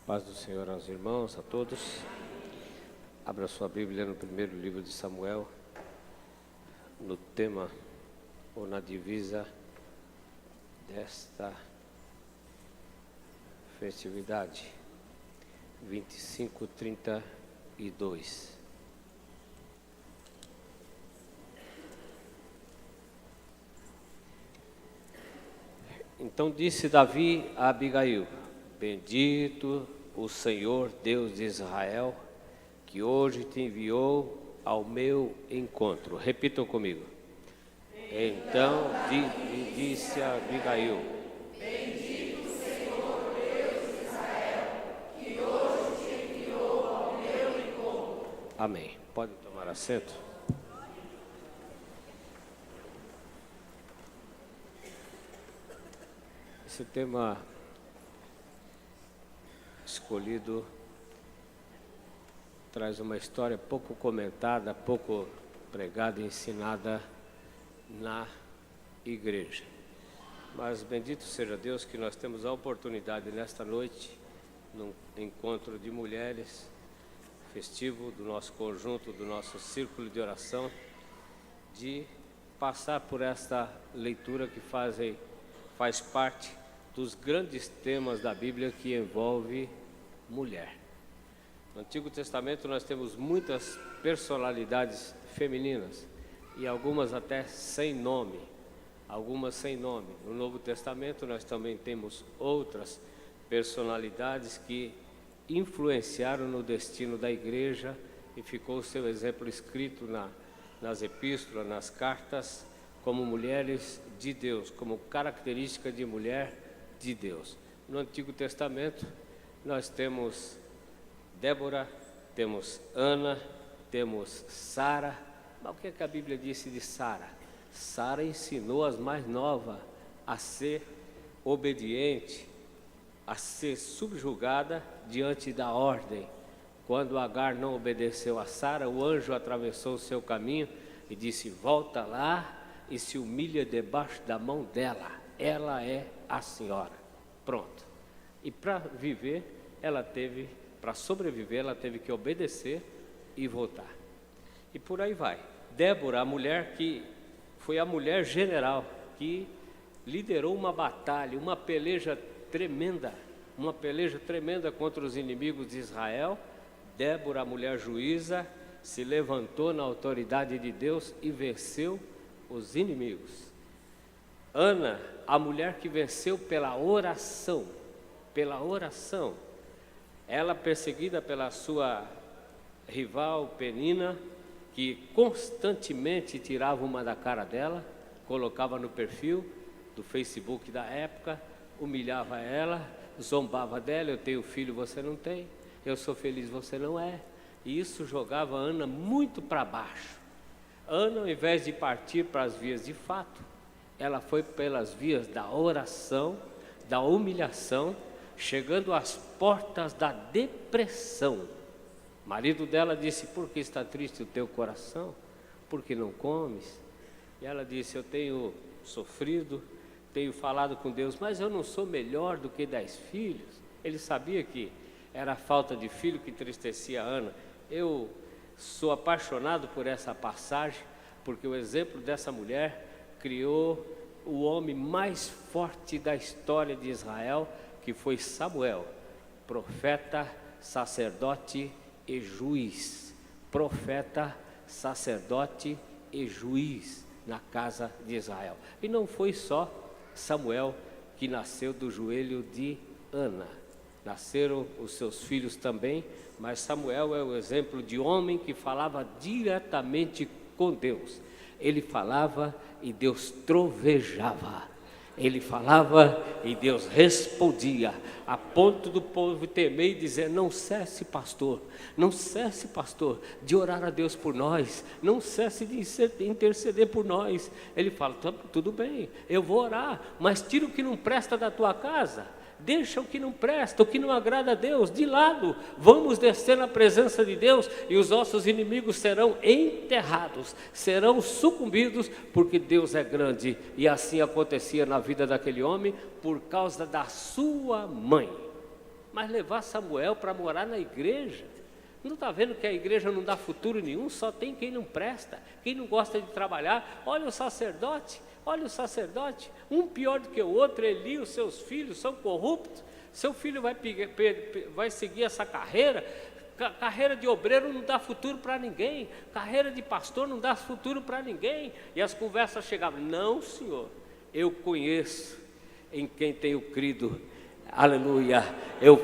Paz do Senhor aos irmãos, a todos. Abra sua Bíblia no primeiro livro de Samuel, no tema ou na divisa desta festividade, 25:32. Então disse Davi a Abigail: Bendito o Senhor Deus de Israel, que hoje te enviou ao meu encontro. Repitam comigo. Então disse a Abigail: Bendito o Senhor Deus de Israel, que hoje te enviou ao meu encontro. Amém. Pode tomar assento. Esse tema escolhido traz uma história pouco comentada, pouco pregada e ensinada na igreja. Mas bendito seja Deus que nós temos a oportunidade nesta noite, num encontro de mulheres, festivo do nosso conjunto, do nosso círculo de oração, de passar por esta leitura que faz parte dos grandes temas da Bíblia que envolve mulher. No Antigo Testamento nós temos muitas personalidades femininas e algumas até sem nome, No Novo Testamento nós também temos outras personalidades que influenciaram no destino da igreja e ficou o seu exemplo escrito nas epístolas, nas cartas, como mulheres de Deus, como característica de mulher de Deus. No Antigo Testamento nós temos Débora, temos Ana, temos Sara. Mas o que é que a Bíblia disse de Sara? Sara ensinou as mais novas a ser obediente, a ser subjugada diante da ordem. Quando Agar não obedeceu a Sara, o anjo atravessou o seu caminho e disse: volta lá e se humilha debaixo da mão dela, ela é a senhora. Pronto. E para sobreviver, ela teve que obedecer e voltar. E por aí vai. Débora, a mulher que foi a mulher general, que liderou uma batalha, uma peleja tremenda contra os inimigos de Israel. Débora, a mulher juíza, se levantou na autoridade de Deus e venceu os inimigos. Ana, a mulher que venceu pela oração, ela perseguida pela sua rival Penina, que constantemente tirava uma da cara dela, colocava no perfil do Facebook da época, humilhava ela, zombava dela: eu tenho filho, você não tem, eu sou feliz, você não é. E isso jogava Ana muito para baixo. Ana, ao invés de partir para as vias de fato, ela foi pelas vias da oração, da humilhação, chegando às portas da depressão. O marido dela disse: por que está triste o teu coração? Por que não comes? E ela disse: eu tenho sofrido, tenho falado com Deus, mas eu não sou melhor do que 10 filhos. Ele sabia que era a falta de filho que entristecia Ana. Eu sou apaixonado por essa passagem, porque o exemplo dessa mulher criou o homem mais forte da história de Israel, que foi Samuel, profeta, sacerdote e juiz. Profeta, sacerdote e juiz na casa de Israel. E não foi só Samuel que nasceu do joelho de Ana. Nasceram os seus filhos também, mas Samuel é o exemplo de homem que falava diretamente com Deus. Ele falava e Deus trovejava. Ele falava e Deus respondia, a ponto do povo temer e dizer: não cesse, pastor, de orar a Deus por nós, não cesse de interceder por nós. Ele fala: tudo bem, eu vou orar, mas tira o que não presta da tua casa. Deixa o que não presta, o que não agrada a Deus de lado. Vamos descer na presença de Deus e os nossos inimigos serão enterrados, serão sucumbidos, porque Deus é grande. E assim acontecia na vida daquele homem por causa da sua mãe. Mas levar Samuel para morar na igreja? Não está vendo que a igreja não dá futuro nenhum? Só tem quem não presta, quem não gosta de trabalhar. Olha o sacerdote, um pior do que o outro. Eli, os seus filhos são corruptos. Seu filho vai seguir essa carreira. Carreira de obreiro não dá futuro para ninguém, carreira de pastor não dá futuro para ninguém. E as conversas chegavam: não, senhor, eu conheço em quem tenho crido. Aleluia, eu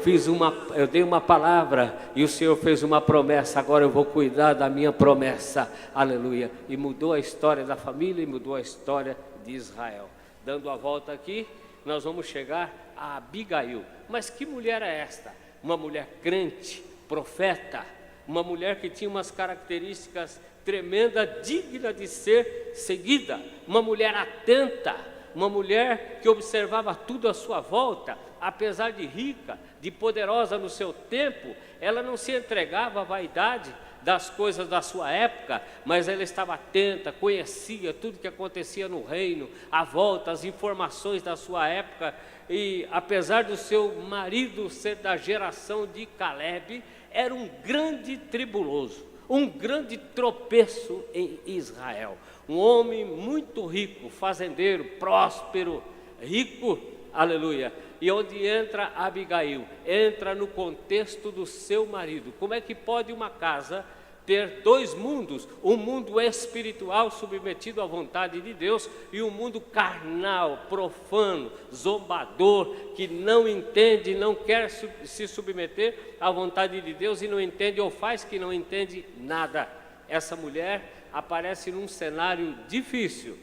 dei uma palavra e o Senhor fez uma promessa, agora eu vou cuidar da minha promessa. Aleluia. E mudou a história da família e mudou a história de Israel. Dando a volta aqui, nós vamos chegar a Abigail. Mas que mulher é esta? Uma mulher crente, profeta, uma mulher que tinha umas características tremendas, digna de ser seguida, uma mulher atenta, uma mulher que observava tudo à sua volta. Apesar de rica, de poderosa no seu tempo, ela não se entregava à vaidade das coisas da sua época, mas ela estava atenta, conhecia tudo que acontecia no reino, à volta, as informações da sua época. E apesar do seu marido ser da geração de Caleb, era um grande tribuloso, um grande tropeço em Israel. Um homem muito rico, fazendeiro, próspero, rico, aleluia. E onde entra Abigail? Entra no contexto do seu marido. Como é que pode uma casa ter dois mundos? Um mundo espiritual submetido à vontade de Deus e um mundo carnal, profano, zombador, que não entende, não quer se submeter à vontade de Deus e não entende, ou faz que não entende nada. Essa mulher aparece num cenário difícil,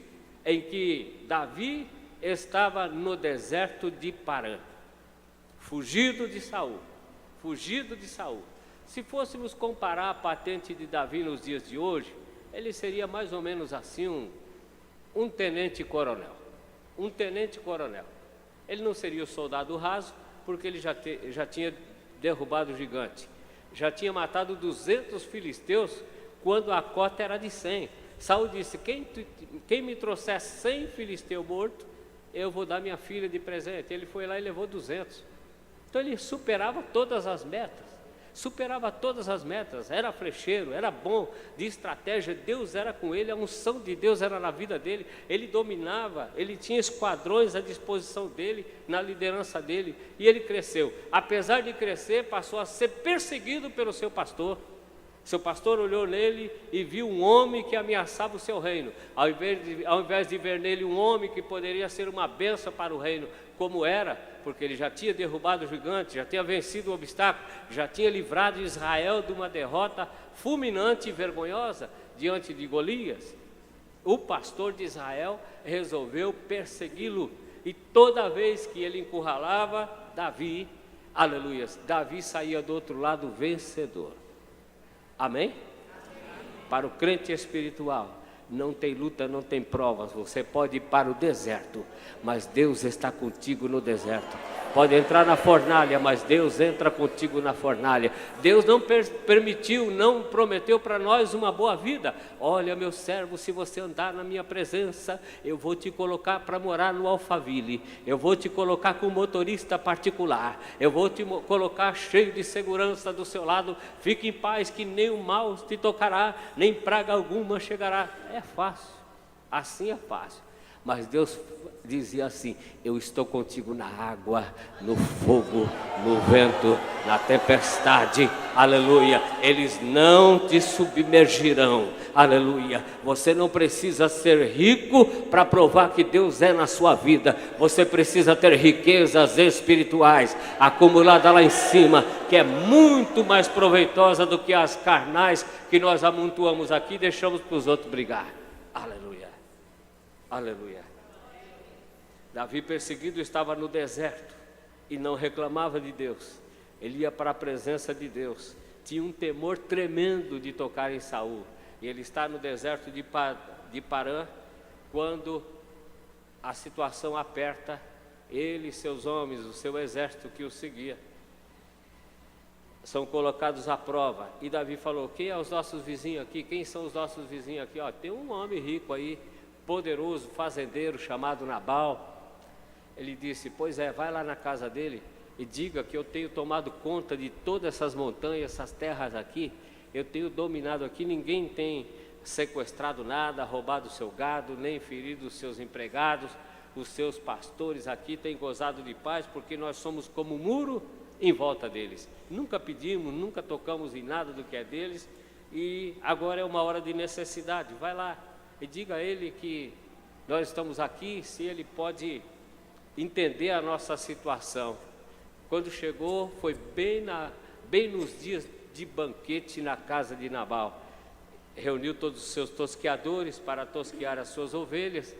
em que Davi estava no deserto de Parã, fugido de Saul. Se fôssemos comparar a patente de Davi nos dias de hoje, ele seria mais ou menos assim um tenente-coronel. Ele não seria o soldado raso, porque ele já tinha derrubado o gigante, já tinha matado 200 filisteus, quando a cota era de 100. Saul disse: quem me trouxer 100 filisteus mortos, eu vou dar minha filha de presente. Ele foi lá e levou 200. Então ele superava todas as metas, era flecheiro, era bom de estratégia, Deus era com ele, a unção de Deus era na vida dele, ele dominava, ele tinha esquadrões à disposição dele, na liderança dele, e ele cresceu. Apesar de crescer, passou a ser perseguido pelo seu pastor. Seu pastor olhou nele e viu um homem que ameaçava o seu reino. Ao invés de ver nele um homem que poderia ser uma bênção para o reino, como era, porque ele já tinha derrubado o gigante, já tinha vencido o obstáculo, já tinha livrado Israel de uma derrota fulminante e vergonhosa diante de Golias, o pastor de Israel resolveu persegui-lo. E toda vez que ele encurralava Davi, aleluia, Davi saía do outro lado vencedor. Amém? Amém? Para o crente espiritual, não tem luta, não tem provas. Você pode ir para o deserto, mas Deus está contigo no deserto. Pode entrar na fornalha, mas Deus entra contigo na fornalha. Deus não permitiu, não prometeu para nós uma boa vida. Olha, meu servo, se você andar na minha presença, eu vou te colocar para morar no Alphaville, eu vou te colocar com motorista particular, eu vou te colocar cheio de segurança do seu lado. Fique em paz, que nem o mal te tocará, nem praga alguma chegará. É fácil, assim é fácil. Mas Deus dizia assim: eu estou contigo na água, no fogo, no vento, na tempestade, aleluia. Eles não te submergirão, aleluia. Você não precisa ser rico para provar que Deus é na sua vida. Você precisa ter riquezas espirituais acumuladas lá em cima, que é muito mais proveitosa do que as carnais que nós amontoamos aqui e deixamos para os outros brigar. Aleluia. Aleluia. Davi, perseguido, estava no deserto e não reclamava de Deus. Ele ia para a presença de Deus. Tinha um temor tremendo de tocar em Saul. E ele está no deserto de Parã, quando a situação aperta, ele e seus homens, o seu exército que o seguia, são colocados à prova. E Davi falou: quem é os nossos vizinhos aqui? Quem são os nossos vizinhos aqui? Tem um homem rico aí, poderoso, fazendeiro, chamado Nabal. Ele disse: pois é, vai lá na casa dele e diga que eu tenho tomado conta de todas essas montanhas, essas terras aqui, eu tenho dominado aqui, ninguém tem sequestrado nada, roubado o seu gado, nem ferido os seus empregados, os seus pastores aqui têm gozado de paz, porque nós somos como um muro em volta deles. Nunca pedimos, nunca tocamos em nada do que é deles, e agora é uma hora de necessidade. Vai lá e diga a ele que nós estamos aqui, se ele pode entender a nossa situação. Quando chegou, foi bem nos dias de banquete na casa de Nabal. Reuniu todos os seus tosqueadores para tosquear as suas ovelhas,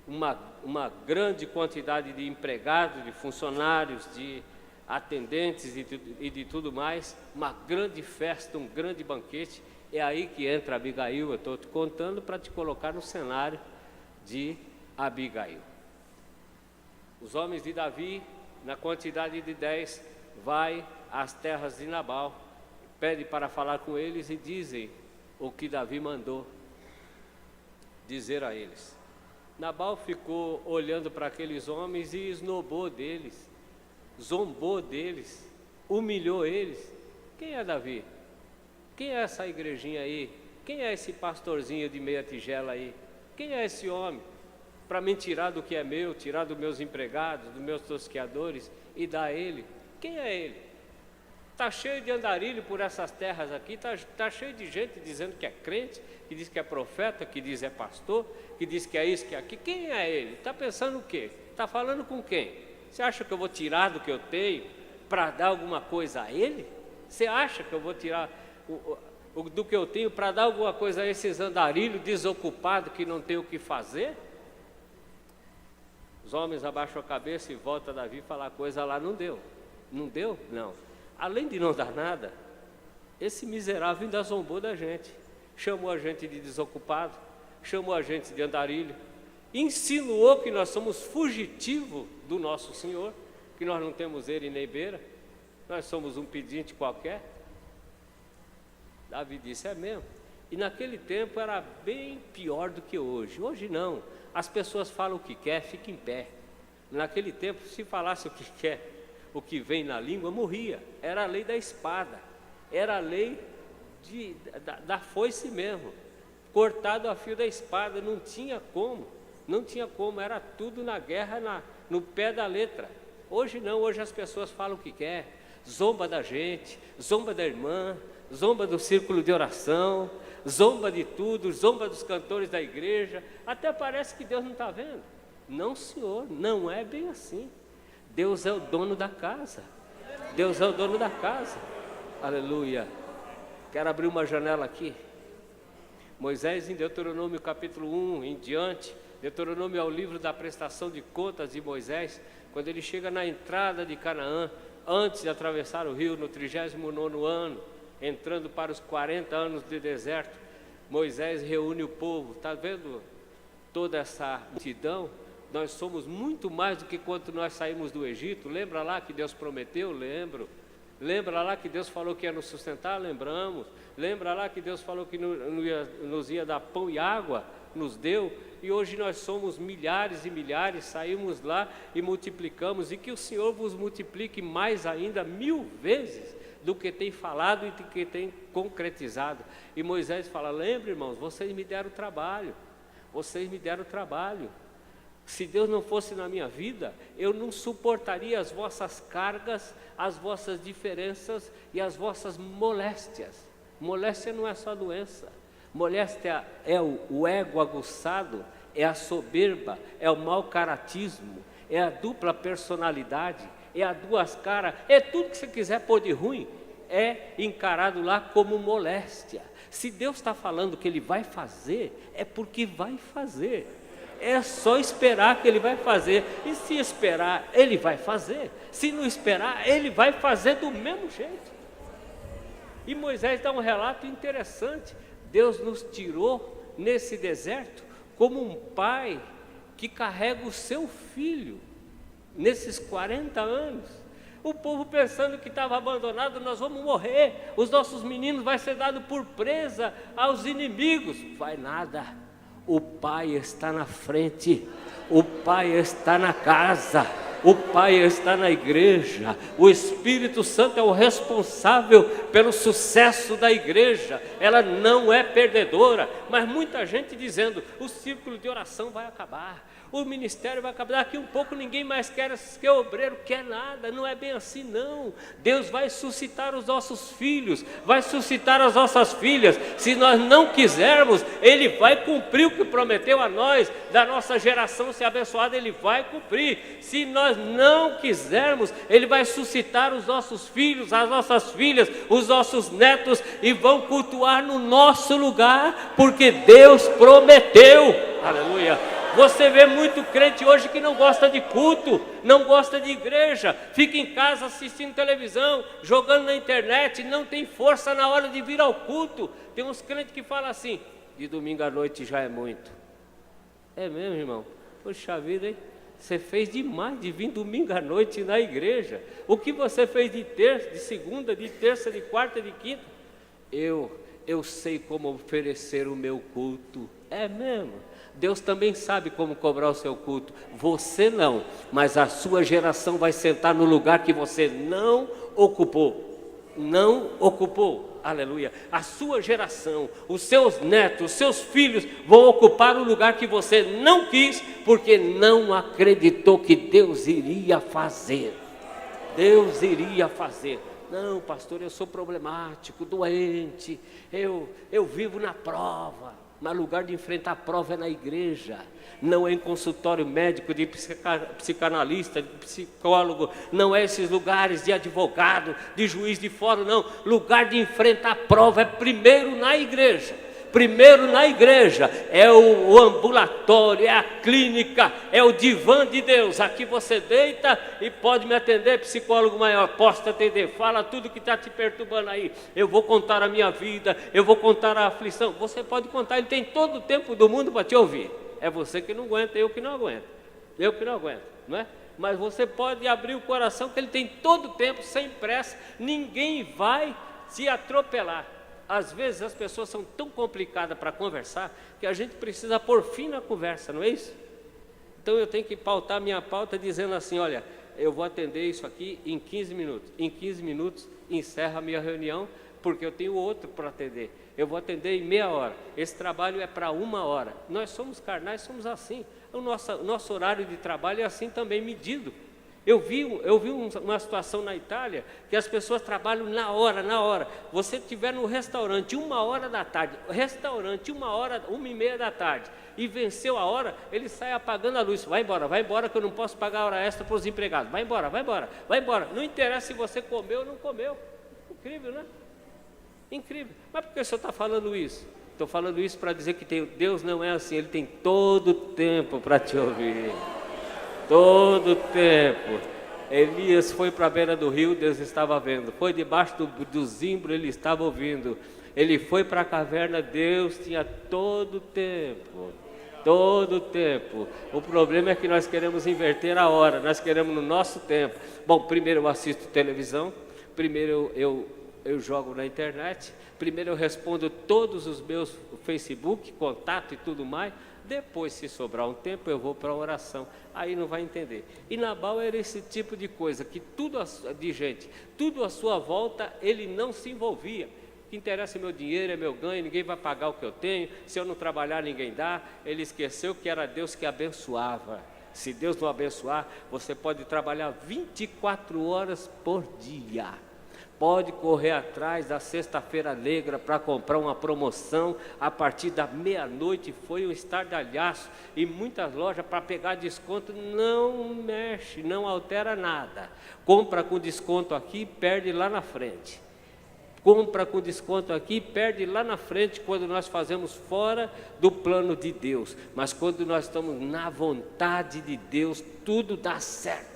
uma grande quantidade de empregados, de funcionários, de atendentes e de tudo mais, uma grande festa, um grande banquete. É aí que entra Abigail. Eu estou te contando para te colocar no cenário de Abigail. Os homens de Davi, na quantidade de 10, vai às terras de Nabal, pede para falar com eles e dizem o que Davi mandou dizer a eles. Nabal ficou olhando para aqueles homens e esnobou deles, zombou deles, humilhou eles. Quem é Davi? Quem é essa igrejinha aí? Quem é esse pastorzinho de meia tigela aí? Quem é esse homem? Para me tirar do que é meu, tirar dos meus empregados, dos meus tosqueadores e dar a ele. Quem é ele? Está cheio de andarilho por essas terras aqui, está cheio de gente dizendo que é crente, que diz que é profeta, que diz que é pastor, que diz que é isso, que é aquilo. Quem é ele? Está pensando o quê? Está falando com quem? Você acha que eu vou tirar do que eu tenho para dar alguma coisa a ele? Você acha que eu vou tirar do que eu tenho para dar alguma coisa a esses andarilhos desocupados que não tem o que fazer? Os homens abaixam a cabeça e volta Davi falar coisa lá, não deu. Não deu? Não. Além de não dar nada, esse miserável ainda zombou da gente, chamou a gente de desocupado, chamou a gente de andarilho, insinuou que nós somos fugitivos do nosso Senhor, que nós não temos ele nem beira, nós somos um pedinte qualquer. Davi disse, é mesmo. E naquele tempo era bem pior do que hoje. Hoje não, as pessoas falam o que quer, fica em pé. Naquele tempo, se falasse o que quer, o que vem na língua, morria. Era a lei da espada, era a lei da foice mesmo, cortado a fio da espada, não tinha como, era tudo na guerra, no pé da letra. Hoje não, hoje as pessoas falam o que quer, zomba da gente, zomba da irmã, zomba do círculo de oração, zomba de tudo, zomba dos cantores da igreja, até parece que Deus não está vendo. Não, senhor, não é bem assim. Deus é o dono da casa. Deus é o dono da casa. Aleluia. Quero abrir uma janela aqui. Moisés, em Deuteronômio capítulo 1 em diante, Deuteronômio é o livro da prestação de contas de Moisés, quando ele chega na entrada de Canaã, antes de atravessar o rio, no 39º ano, entrando para os 40 anos de deserto, Moisés reúne o povo. Está vendo toda essa multidão? Nós somos muito mais do que quando nós saímos do Egito. Lembra lá que Deus prometeu? Lembro. Lembra lá que Deus falou que ia nos sustentar? Lembramos. Lembra lá que Deus falou que nos ia dar pão e água? Nos deu. E hoje nós somos milhares e milhares, saímos lá e multiplicamos. E que o Senhor vos multiplique mais ainda, 1000 vezes, do que tem falado e do que tem concretizado. E Moisés fala, lembra, irmãos, vocês me deram trabalho. Vocês me deram trabalho. Se Deus não fosse na minha vida, eu não suportaria as vossas cargas, as vossas diferenças e as vossas moléstias. Moléstia não é só doença. Moléstia é o ego aguçado, é a soberba, é o mau caratismo, é a dupla personalidade, é a duas caras, é tudo que você quiser pôr de ruim, é encarado lá como moléstia. Se Deus está falando que Ele vai fazer, é porque vai fazer. É só esperar que Ele vai fazer. E se esperar, Ele vai fazer. Se não esperar, Ele vai fazer do mesmo jeito. E Moisés dá um relato interessante. Deus nos tirou nesse deserto como um pai que carrega o seu filho nesses 40 anos. O povo pensando que estava abandonado, nós vamos morrer, os nossos meninos vão ser dados por presa aos inimigos. Vai nada. O Pai está na frente, o Pai está na casa, O Pai está na igreja. O Espírito Santo é o responsável pelo sucesso da igreja. Ela não é perdedora. Mas muita gente dizendo: o círculo de oração vai acabar, o ministério vai acabar, daqui um pouco ninguém mais quer que o obreiro quer nada. Não é bem assim, não. Deus vai suscitar os nossos filhos, vai suscitar as nossas filhas. Se nós não quisermos, Ele vai cumprir o que prometeu a nós, da nossa geração ser abençoada, Ele vai cumprir. Se nós não quisermos, Ele vai suscitar os nossos filhos, as nossas filhas, os nossos netos, e vão cultuar no nosso lugar, porque Deus prometeu. Aleluia. Você vê muito crente hoje que não gosta de culto, não gosta de igreja, fica em casa assistindo televisão, jogando na internet, não tem força na hora de vir ao culto. Tem uns crentes que falam assim: de domingo à noite já é muito. É mesmo, irmão? Poxa vida, hein? Você fez demais de vir domingo à noite na igreja. O que você fez de terça, de segunda, de terça, de quarta, de quinta? Eu sei como oferecer o meu culto. É mesmo? Deus também sabe como cobrar o seu culto. Você não, mas a sua geração vai sentar no lugar que você não ocupou. Não ocupou. Aleluia. A sua geração, os seus netos, os seus filhos vão ocupar o lugar que você não quis, porque não acreditou que Deus iria fazer. Deus iria fazer. Não, pastor, eu sou problemático, doente, eu vivo na prova. Mas lugar de enfrentar a prova é na igreja, não é em consultório médico, de psicanalista, de psicólogo, não é esses lugares de advogado, de juiz de fora, não. Lugar de enfrentar a prova é primeiro na igreja. Primeiro na igreja, é o ambulatório, é a clínica, é o divã de Deus. Aqui você deita e pode me atender, psicólogo maior, posso te atender, fala tudo que está te perturbando aí. Eu vou contar a minha vida, eu vou contar a aflição. Você pode contar, ele tem todo o tempo do mundo para te ouvir. É você que não aguenta, eu que não aguento. Eu que não aguento, não é? Mas você pode abrir o coração, que ele tem todo o tempo, sem pressa, ninguém vai te atropelar. Às vezes as pessoas são tão complicadas para conversar que a gente precisa pôr fim na conversa, não é isso? Então eu tenho que pautar minha pauta dizendo assim: olha, eu vou atender isso aqui em 15 minutos. Em 15 minutos encerra a minha reunião, porque eu tenho outro para atender. Eu vou atender em meia hora. Esse trabalho é para 1 hora. Nós somos carnais, somos assim. O nosso horário de trabalho é assim também medido. Eu vi uma situação na Itália que as pessoas trabalham na hora. Você estiver no restaurante 1 hora da tarde, restaurante 1h30 da tarde, e venceu a hora, ele sai apagando a luz. Vai embora que eu não posso pagar a hora extra para os empregados. Vai embora. Não interessa se você comeu ou não comeu. Incrível, né? Incrível. Mas por que o senhor está falando isso? Estou falando isso para dizer que Deus não é assim, Ele tem todo o tempo para te ouvir. Todo o tempo. Elias foi para a beira do rio, Deus estava vendo. Foi debaixo do zimbro, Ele estava ouvindo. Ele foi para a caverna, Deus tinha todo o tempo. Todo o tempo. O problema é que nós queremos inverter a hora, nós queremos no nosso tempo. Bom, primeiro eu assisto televisão, primeiro eu jogo na internet, primeiro eu respondo todos os meus Facebook, contato e tudo mais. Depois, se sobrar um tempo, eu vou para a oração. Aí não vai entender. E Nabal era esse tipo de coisa, que tudo à sua volta, ele não se envolvia. O que interessa é meu dinheiro, é meu ganho, ninguém vai pagar o que eu tenho. Se eu não trabalhar, ninguém dá. Ele esqueceu que era Deus que abençoava. Se Deus não abençoar, você pode trabalhar 24 horas por dia. Pode correr atrás da sexta-feira negra para comprar uma promoção. A partir da meia-noite foi um estardalhaço. E muitas lojas para pegar desconto não mexe, não altera nada. Compra com desconto aqui, perde lá na frente. Compra com desconto aqui, perde lá na frente quando nós fazemos fora do plano de Deus. Mas quando nós estamos na vontade de Deus, tudo dá certo.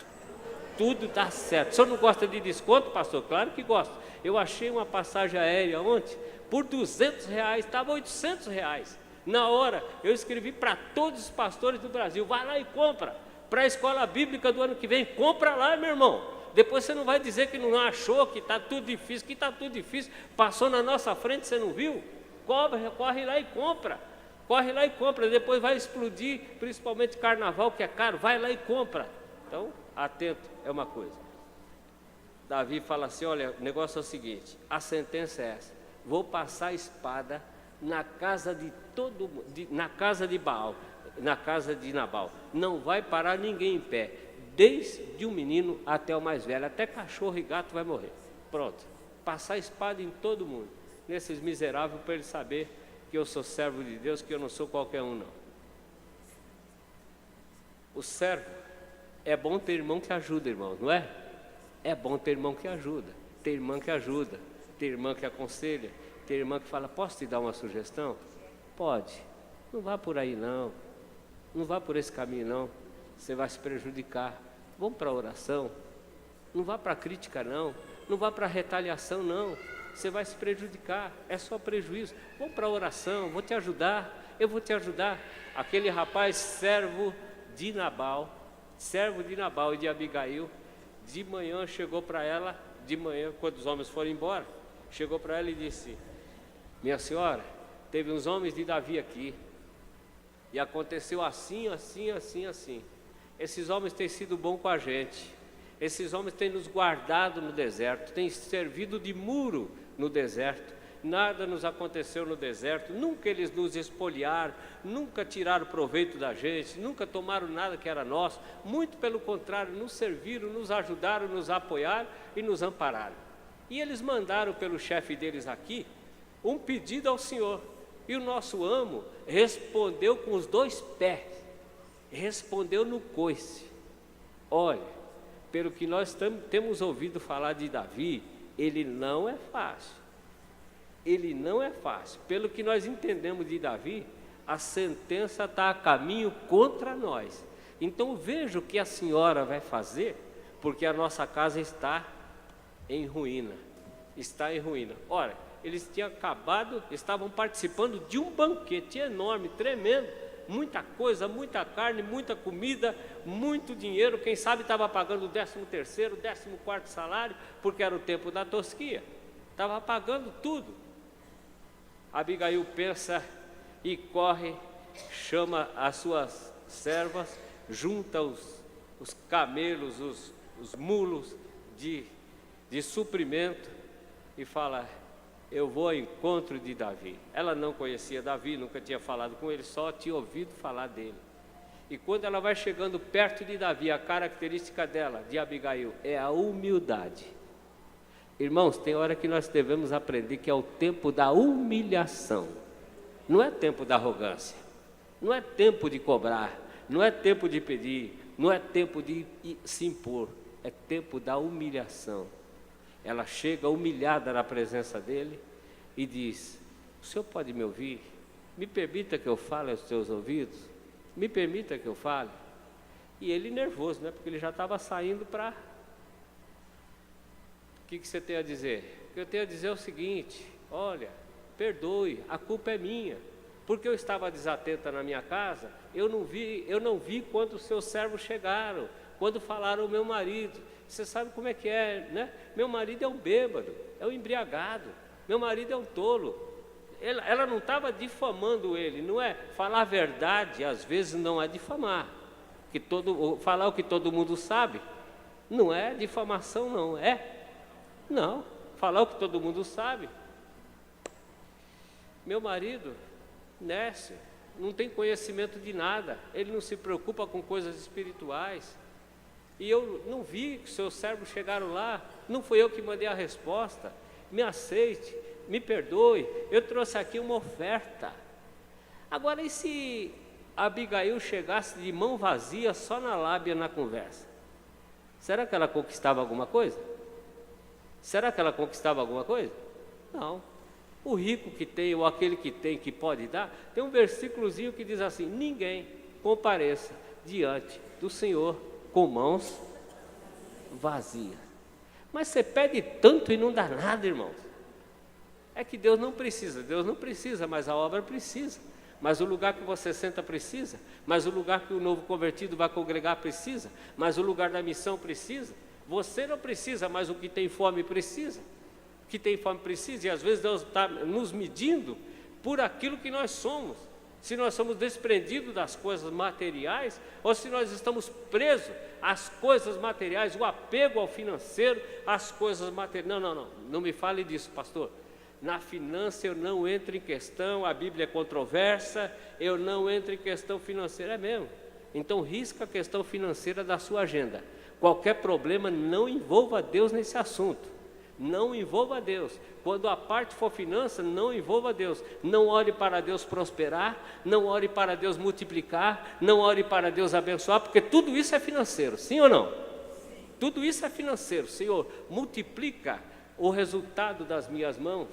Tudo dá certo. O senhor não gosta de desconto, pastor? Claro que gosta. Eu achei uma passagem aérea ontem, por R$200, estava R$800. Na hora, eu escrevi para todos os pastores do Brasil: vai lá e compra. Para a escola bíblica do ano que vem, compra lá, meu irmão. Depois você não vai dizer que não achou, que está tudo difícil, que está tudo difícil. Passou na nossa frente, você não viu? Corre lá e compra. Corre lá e compra. Depois vai explodir, principalmente carnaval, que é caro. Vai lá e compra. Então, atento é uma coisa. Davi fala assim, olha, o negócio é o seguinte, a sentença é essa, vou passar a espada na casa de todo mundo, na casa de Baal, na casa de Nabal, não vai parar ninguém em pé, desde o menino até o mais velho, até cachorro e gato vai morrer. Pronto, passar a espada em todo mundo, nesses miseráveis, para ele saber que eu sou servo de Deus, que eu não sou qualquer um, não. O servo, é bom ter irmão que ajuda, irmão, não é? É bom ter irmão que ajuda, ter irmã que ajuda, ter irmã que aconselha, ter irmã que fala, posso te dar uma sugestão? Pode, não vá por aí não, não vá por esse caminho não, você vai se prejudicar. Vamos para a oração, não vá para a crítica não, não vá para a retaliação não, você vai se prejudicar, é só prejuízo. Vamos para a oração, vou te ajudar, eu vou te ajudar. Aquele rapaz, servo de Nabal e de Abigail, de manhã chegou para ela, de manhã, quando os homens foram embora, chegou para ela e disse, minha senhora, teve uns homens de Davi aqui, e aconteceu assim, assim, assim, assim. Esses homens têm sido bons com a gente, esses homens têm nos guardado no deserto, têm servido de muro no deserto, nada nos aconteceu no deserto, nunca eles nos espoliaram, nunca tiraram proveito da gente, nunca tomaram nada que era nosso, muito pelo contrário, nos serviram, nos ajudaram, nos apoiaram e nos ampararam. E eles mandaram pelo chefe deles aqui um pedido ao Senhor, e o nosso amo respondeu com os 2 pés, respondeu no coice. Olha, pelo que nós temos ouvido falar de Davi, ele não é fácil. Ele não é fácil. Pelo que nós entendemos de Davi, a sentença está a caminho contra nós. Então veja o que a senhora vai fazer, porque a nossa casa está em ruína. Está em ruína. Ora, eles tinham acabado, estavam participando de um banquete enorme, tremendo, muita coisa, muita carne, muita comida, muito dinheiro, quem sabe estava pagando o 13º, 14º salário, porque era o tempo da tosquia, estava pagando tudo. Abigail pensa e corre, chama as suas servas, junta os camelos, os mulos de suprimento e fala, eu vou ao encontro de Davi. Ela não conhecia Davi, nunca tinha falado com ele, só tinha ouvido falar dele. E quando ela vai chegando perto de Davi, a característica dela, de Abigail, é a humildade. Irmãos, tem hora que nós devemos aprender que é o tempo da humilhação. Não é tempo da arrogância, não é tempo de cobrar, não é tempo de pedir, não é tempo de se impor, é tempo da humilhação. Ela chega humilhada na presença dele e diz, o senhor pode me ouvir? Me permita que eu fale aos seus ouvidos? Me permita que eu fale? E ele nervoso, né? Porque ele já estava saindo para... O que você tem a dizer? O que eu tenho a dizer é o seguinte, olha, perdoe, a culpa é minha. Porque eu estava desatenta na minha casa, eu não vi quando os seus servos chegaram, quando falaram o meu marido. Você sabe como é que é, né? Meu marido é um bêbado, é um embriagado, meu marido é um tolo. Ela não estava difamando ele, não é? Falar a verdade, às vezes, não é difamar. Falar o que todo mundo sabe, não é difamação, não é? Não, falar o que todo mundo sabe. Meu marido, Nécio, não tem conhecimento de nada, ele não se preocupa com coisas espirituais. E eu não vi que seus servos chegaram lá, não fui eu que mandei a resposta, me aceite, me perdoe, eu trouxe aqui uma oferta. Agora, e se Abigail chegasse de mão vazia, só na lábia na conversa? Será que ela conquistava alguma coisa? Será que ela conquistava alguma coisa? Não. O rico que tem, ou aquele que tem, que pode dar, tem um versículozinho que diz assim, ninguém compareça diante do Senhor com mãos vazias. Mas você pede tanto e não dá nada, irmãos. É que Deus não precisa, mas a obra precisa. Mas o lugar que você senta precisa, mas o lugar que o novo convertido vai congregar precisa, mas o lugar da missão precisa. Você não precisa, mas o que tem fome precisa. O que tem fome precisa, e às vezes Deus está nos medindo por aquilo que nós somos. Se nós somos desprendidos das coisas materiais, ou se nós estamos presos às coisas materiais, o apego ao financeiro, às coisas materiais. Não me fale disso, pastor. Na finança eu não entro em questão, a Bíblia é controversa, eu não entro em questão financeira, é mesmo. Então risca a questão financeira da sua agenda. Qualquer problema, não envolva Deus nesse assunto. Não envolva Deus. Quando a parte for finança, não envolva Deus. Não ore para Deus prosperar, não ore para Deus multiplicar, não ore para Deus abençoar, porque tudo isso é financeiro, sim ou não? Sim. Tudo isso é financeiro. Senhor, multiplica o resultado das minhas mãos,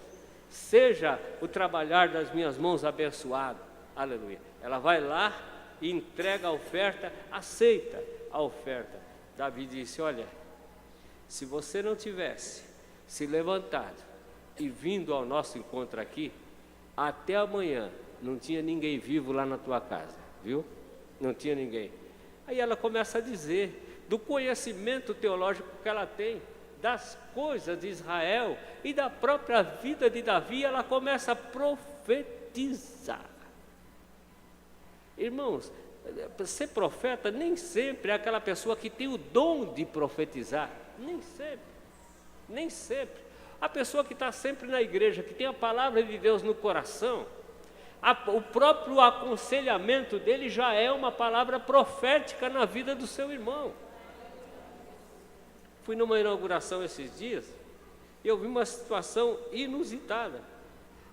seja o trabalhar das minhas mãos abençoado. Aleluia. Ela vai lá e entrega a oferta, aceita a oferta. Davi disse: olha, se você não tivesse se levantado e vindo ao nosso encontro aqui, até amanhã não tinha ninguém vivo lá na tua casa, viu? Não tinha ninguém. Aí ela começa a dizer do conhecimento teológico que ela tem, das coisas de Israel e da própria vida de Davi. Ela começa a profetizar. Irmãos, ser profeta nem sempre é aquela pessoa que tem o dom de profetizar, nem sempre. Nem sempre. A pessoa que está sempre na igreja, que tem a palavra de Deus no coração, o próprio aconselhamento dele já é uma palavra profética na vida do seu irmão. Fui numa inauguração esses dias e eu vi uma situação inusitada.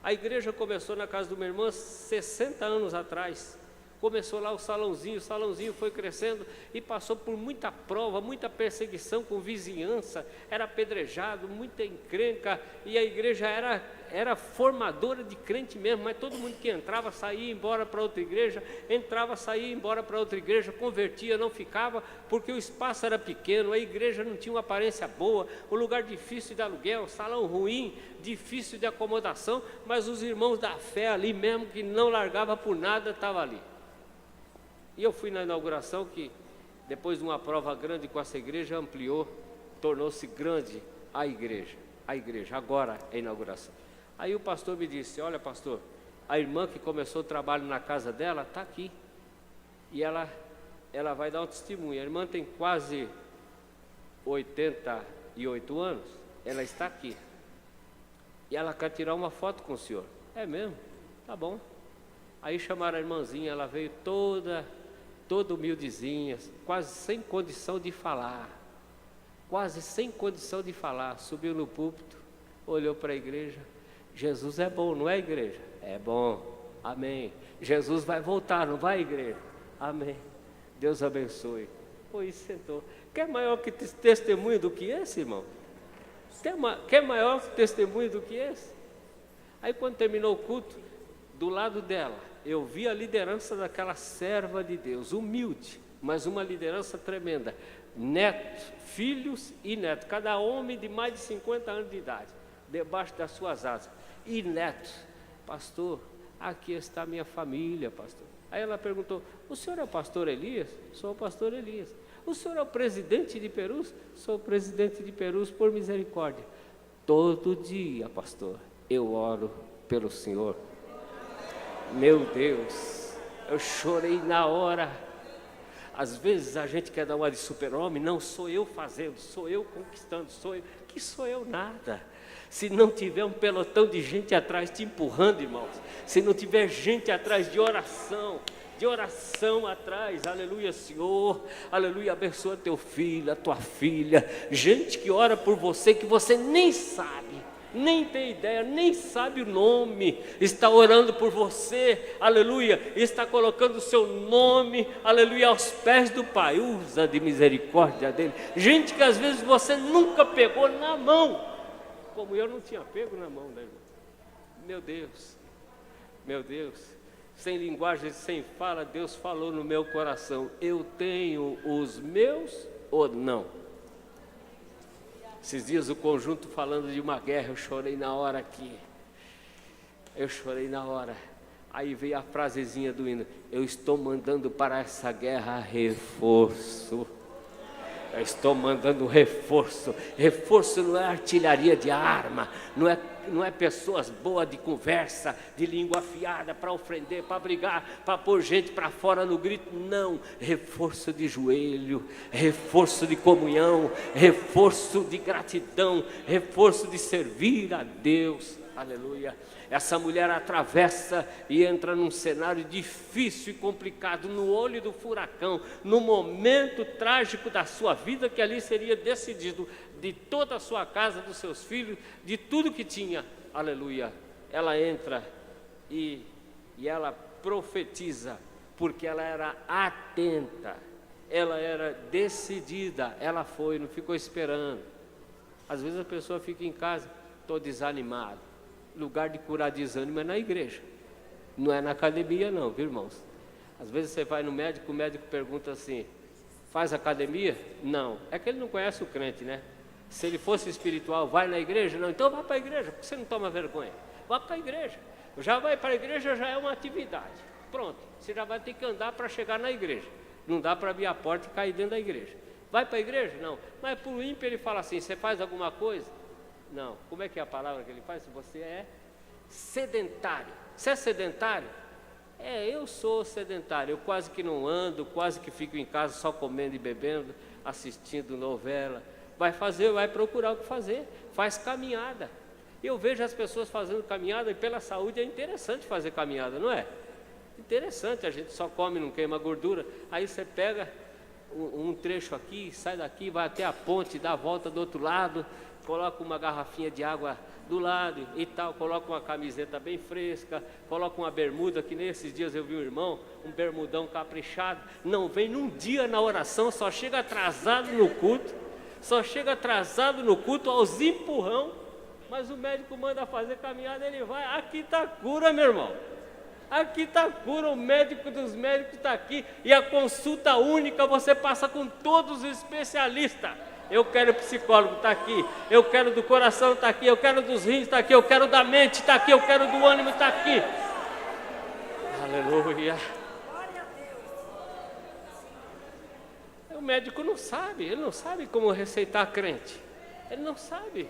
A igreja começou na casa de uma irmã 60 anos atrás. Começou lá o salãozinho foi crescendo e passou por muita prova, muita perseguição com vizinhança, era apedrejado, muita encrenca, e a igreja era formadora de crente mesmo, mas todo mundo que entrava, saía, embora para outra igreja, entrava, saía, embora para outra igreja, convertia, não ficava, porque o espaço era pequeno, a igreja não tinha uma aparência boa, o lugar difícil de aluguel, salão ruim, difícil de acomodação, mas os irmãos da fé ali mesmo, que não largava por nada, estavam ali. E eu fui na inauguração que, depois de uma prova grande com essa igreja, ampliou, tornou-se grande a igreja, agora é a inauguração. Aí o pastor me disse: olha, pastor, a irmã que começou o trabalho na casa dela está aqui, e ela vai dar um testemunho. A irmã tem quase 88 anos, ela está aqui, e ela quer tirar uma foto com o senhor. É mesmo? Tá bom. Aí chamaram a irmãzinha, ela veio toda humildezinha, quase sem condição de falar, subiu no púlpito, olhou para a igreja: Jesus é bom, não é, igreja? É bom, amém. Jesus vai voltar, não vai, igreja? Amém. Deus abençoe. Foi isso, sentou. Quer maior que testemunho do que esse, irmão? Quer maior testemunho do que esse? Aí quando terminou o culto, do lado dela, eu vi a liderança daquela serva de Deus, humilde, mas uma liderança tremenda. Netos, filhos e netos, cada homem de mais de 50 anos de idade, debaixo das suas asas. E netos: pastor, aqui está a minha família, pastor. Aí ela perguntou: o senhor é o pastor Elias? Sou o pastor Elias. O senhor é o presidente de Perus? Sou o presidente de Perus, por misericórdia. Todo dia, pastor, eu oro pelo senhor. Meu Deus, eu chorei na hora. Às vezes a gente quer dar uma de super-homem. Não sou eu fazendo, sou eu conquistando, sou eu nada. Se não tiver um pelotão de gente atrás te empurrando, irmãos, se não tiver gente atrás de oração atrás, aleluia, Senhor, aleluia, abençoa teu filho, a tua filha, gente que ora por você, que você nem sabe, nem tem ideia, nem sabe o nome, está orando por você, aleluia, está colocando o seu nome, aleluia, aos pés do Pai. Usa de misericórdia dele. Gente que às vezes você nunca pegou na mão, como eu não tinha pego na mão, né, irmão? Meu Deus, sem linguagem, sem fala, Deus falou no meu coração: eu tenho os meus ou não? Esses dias o conjunto falando de uma guerra, eu chorei na hora aqui. Aí veio a frasezinha do hino: eu estou mandando para essa guerra reforço. Eu estou mandando reforço. Reforço não é artilharia de arma, não é pessoas boas de conversa, de língua afiada para ofender, para brigar, para pôr gente para fora no grito. Não, reforço de joelho, reforço de comunhão, reforço de gratidão, reforço de servir a Deus. Aleluia. Essa mulher atravessa e entra num cenário difícil e complicado, no olho do furacão, no momento trágico da sua vida, que ali seria decidido de toda a sua casa, dos seus filhos, de tudo que tinha. Aleluia. Ela entra e ela profetiza, porque ela era atenta, ela era decidida, ela foi, não ficou esperando. Às vezes a pessoa fica em casa, estou desanimado. Lugar de curar desânimo é na igreja, não é na academia não, viu, irmãos? Às vezes você vai no médico, o médico pergunta assim: faz academia? Não, é que ele não conhece o crente, né? Se ele fosse espiritual, vai na igreja? Não, então vá para a igreja, porque você não toma vergonha. Vá para a igreja, já vai para a igreja, já é uma atividade. Pronto, você já vai ter que andar para chegar na igreja. Não dá para abrir a porta e cair dentro da igreja. Vai para a igreja? Não, mas para o ímpio ele fala assim: você faz alguma coisa? Não, como é que é a palavra que ele faz? Se você é sedentário. Você é sedentário? Eu sou sedentário. Eu quase que não ando, quase que fico em casa só comendo e bebendo, assistindo novela. Vai procurar o que fazer. Faz caminhada. Eu vejo as pessoas fazendo caminhada e pela saúde é interessante fazer caminhada, não é? Interessante, a gente só come, não queima gordura. Aí você pega um trecho aqui, sai daqui, vai até a ponte, dá a volta do outro lado, coloca uma garrafinha de água do lado e tal, coloca uma camiseta bem fresca, coloca uma bermuda, que nesses dias eu vi um irmão, um bermudão caprichado, não vem num dia na oração, só chega atrasado no culto, aos empurrão, mas o médico manda fazer caminhada, ele vai, aqui está cura, meu irmão, aqui está cura, o médico dos médicos está aqui, e a consulta única você passa com todos os especialistas. Eu quero psicólogo, está aqui. Eu quero do coração, está aqui. Eu quero dos rins, está aqui. Eu quero da mente, está aqui. Eu quero do ânimo, está aqui. Aleluia. O médico não sabe, ele não sabe como receitar crente. Ele não sabe.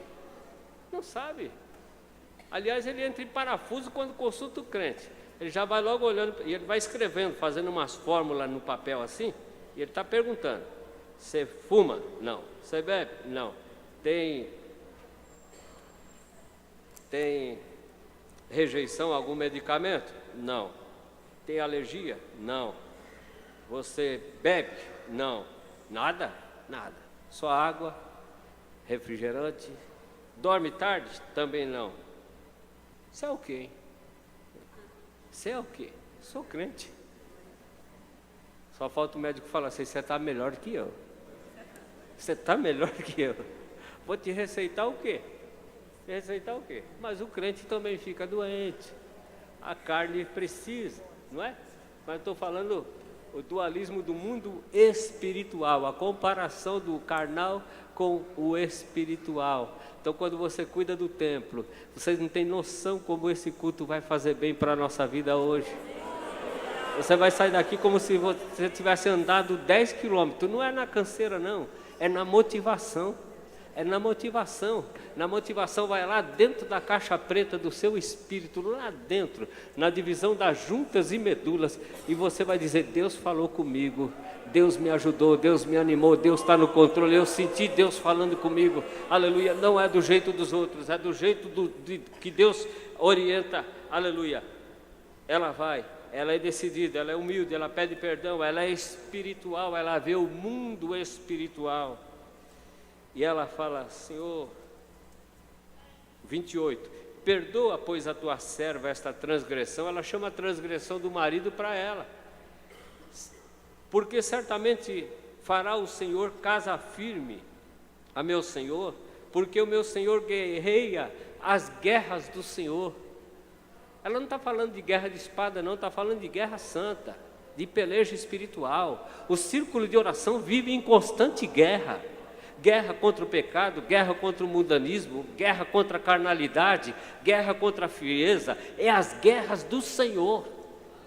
Aliás, ele entra em parafuso quando consulta o crente. Ele já vai logo olhando, e ele vai escrevendo, fazendo umas fórmulas no papel assim, e ele está perguntando: você fuma? Não. Você bebe? Não. Tem rejeição a algum medicamento? Não. Tem alergia? Não. Você bebe? Não. Nada? Nada. Só água, refrigerante. Dorme tarde? Também não. Você é o quê, hein? Você é o quê? Sou crente. Só falta o médico falar assim: você está melhor que eu. Você está melhor que eu. Vou te receitar o quê? Mas o crente também fica doente. A carne precisa, não é? Mas estou falando o dualismo do mundo espiritual, a comparação do carnal com o espiritual. Então, quando você cuida do templo, vocês não têm noção como esse culto vai fazer bem para a nossa vida hoje. Você vai sair daqui como se você tivesse andado 10 quilômetros. Não é na canseira, não. É na motivação. Na motivação vai lá dentro da caixa preta do seu espírito, lá dentro, na divisão das juntas e medulas, e você vai dizer: Deus falou comigo, Deus me ajudou, Deus me animou, Deus está no controle, eu senti Deus falando comigo, aleluia. Não é do jeito dos outros, é do jeito que Deus orienta, aleluia. Ela vai, ela é decidida, ela é humilde, ela pede perdão, ela é espiritual, ela vê o mundo espiritual. E ela fala: Senhor, 28, perdoa, pois, a tua serva esta transgressão. Ela chama a transgressão do marido para ela, porque certamente fará o Senhor casa firme a meu Senhor, porque o meu Senhor guerreia as guerras do Senhor. Ela não está falando de guerra de espada, não, está falando de guerra santa, de peleja espiritual. O círculo de oração vive em constante guerra. Guerra contra o pecado, guerra contra o mundanismo, guerra contra a carnalidade, guerra contra a frieza. É as guerras do Senhor.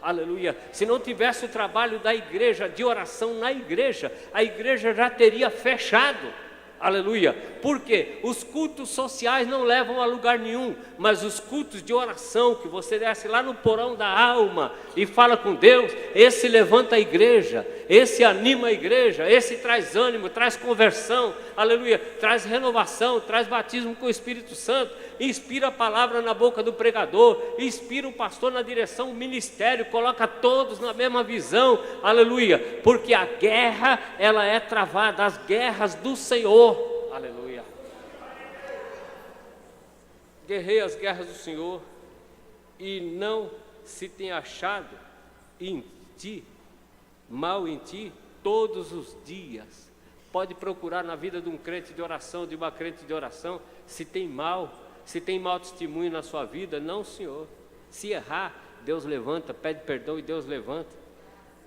Aleluia. Se não tivesse o trabalho da igreja, de oração na igreja, a igreja já teria fechado. Aleluia. Por quê? Os cultos sociais não levam a lugar nenhum, mas os cultos de oração, que você desce lá no porão da alma e fala com Deus, esse levanta a igreja, esse anima a igreja, esse traz ânimo, traz conversão, aleluia, traz renovação, traz batismo com o Espírito Santo, inspira a palavra na boca do pregador, inspira o pastor na direção, o ministério, coloca todos na mesma visão, aleluia, porque a guerra, ela é travada, as guerras do Senhor, aleluia. Guerrei as guerras do Senhor e não se tem achado em ti, mal em ti, todos os dias. Pode procurar na vida de um crente de oração, de uma crente de oração, se tem mau testemunho na sua vida, não, Senhor. Se errar, Deus levanta, pede perdão e Deus levanta.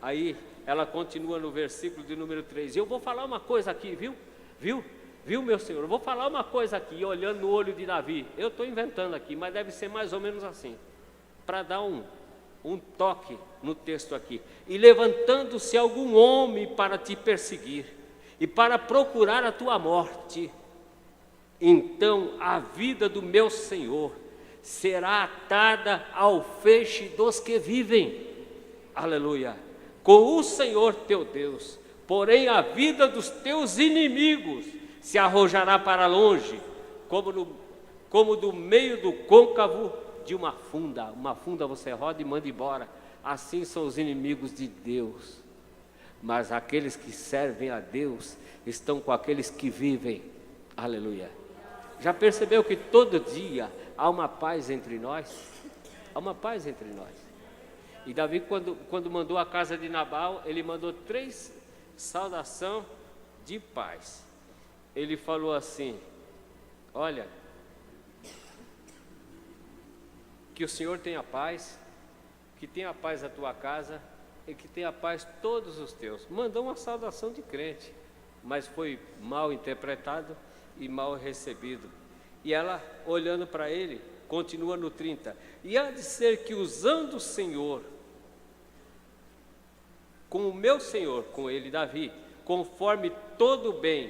Aí ela continua no versículo de número 3. Eu vou falar uma coisa aqui, viu, meu Senhor? Eu vou falar uma coisa aqui, olhando no olho de Davi. Eu estou inventando aqui, mas deve ser mais ou menos assim, para dar um toque no texto aqui. E levantando-se algum homem para te perseguir e para procurar a tua morte, então a vida do meu Senhor será atada ao feixe dos que vivem, aleluia, com o Senhor teu Deus, porém a vida dos teus inimigos se arrojará para longe, como do meio do côncavo de uma funda você roda e manda embora, assim são os inimigos de Deus, mas aqueles que servem a Deus estão com aqueles que vivem, aleluia. Já percebeu que todo dia há uma paz entre nós? Há uma paz entre nós. E Davi, quando mandou a casa de Nabal, ele mandou 3 saudações de paz. Ele falou assim: olha, que o Senhor tenha paz, que tenha paz a tua casa e que tenha paz todos os teus. Mandou uma saudação de crente, mas foi mal interpretado e mal recebido. E ela, olhando para ele, continua no 30. E há de ser que usando o Senhor, com o meu Senhor, com ele Davi, conforme todo o bem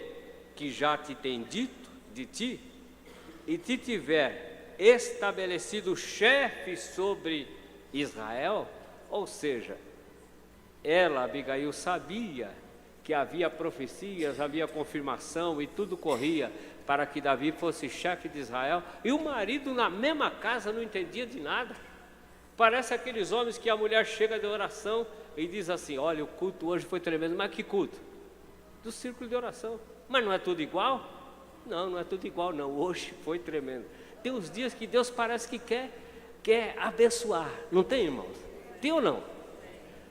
que já te tem dito de ti, e te tiver estabelecido chefe sobre Israel, ou seja, ela, Abigail, sabia que havia profecias, havia confirmação e tudo corria para que Davi fosse chefe de Israel, e o marido na mesma casa não entendia de nada. Parece aqueles homens que a mulher chega de oração e diz assim: olha, o culto hoje foi tremendo. Mas que culto? Do círculo de oração. Mas não é tudo igual? Não é tudo igual não, hoje foi tremendo. Tem uns dias que Deus parece que quer abençoar, não tem, irmãos? Tem ou não?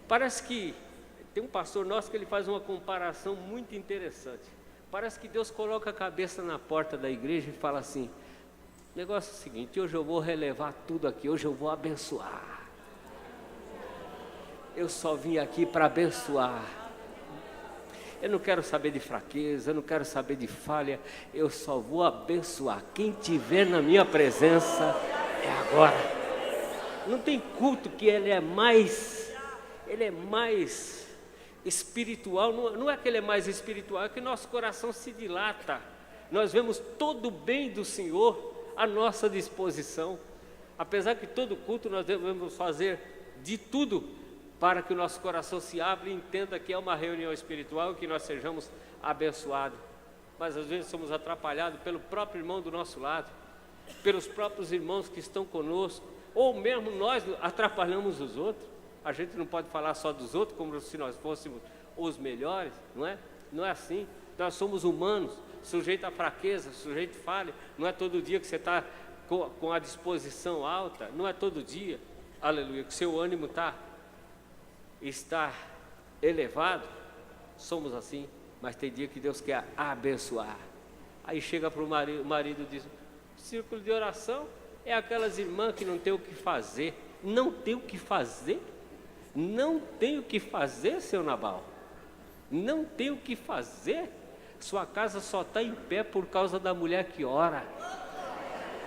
Parece que tem um pastor nosso que ele faz uma comparação muito interessante. Parece que Deus coloca a cabeça na porta da igreja e fala assim: o negócio é o seguinte, hoje eu vou relevar tudo aqui, hoje eu vou abençoar. Eu só vim aqui para abençoar. Eu não quero saber de fraqueza, eu não quero saber de falha, eu só vou abençoar. Quem tiver na minha presença é agora. Não tem culto que ele é mais espiritual, não é que ele é mais espiritual, é que nosso coração se dilata. Nós vemos todo o bem do Senhor à nossa disposição. Apesar que todo culto nós devemos fazer de tudo para que o nosso coração se abra e entenda que é uma reunião espiritual e que nós sejamos abençoados. Mas às vezes somos atrapalhados pelo próprio irmão do nosso lado, pelos próprios irmãos que estão conosco, ou mesmo nós atrapalhamos os outros. A gente não pode falar só dos outros como se nós fôssemos os melhores, não é? Não é assim. Nós somos humanos, sujeitos a fraqueza, sujeitos a falha. Não é todo dia que você está com a disposição alta, não é todo dia, aleluia, que seu ânimo está elevado. Somos assim, mas tem dia que Deus quer abençoar. Aí chega para o marido e diz: círculo de oração é aquelas irmãs que não tem o que fazer. Não tem o que fazer? Não tem o que fazer, seu Nabal? Não tem o que fazer? Sua casa só está em pé por causa da mulher que ora.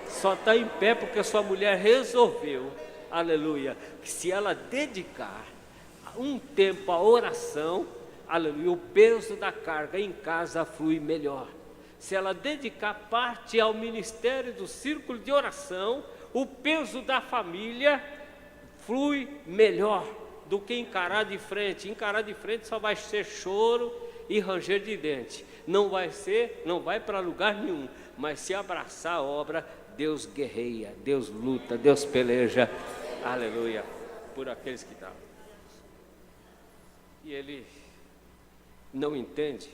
Só está em pé porque a sua mulher resolveu aleluia, que se ela dedicar um tempo à oração, aleluia, o peso da carga em casa flui melhor. Se ela dedicar parte ao ministério do círculo de oração, o peso da família flui melhor do que encarar de frente. Encarar de frente só vai ser choro e ranger de dente. Não vai para lugar nenhum. Mas se abraçar a obra, Deus guerreia, Deus luta, Deus peleja, aleluia, por aqueles que estão. E ele não entende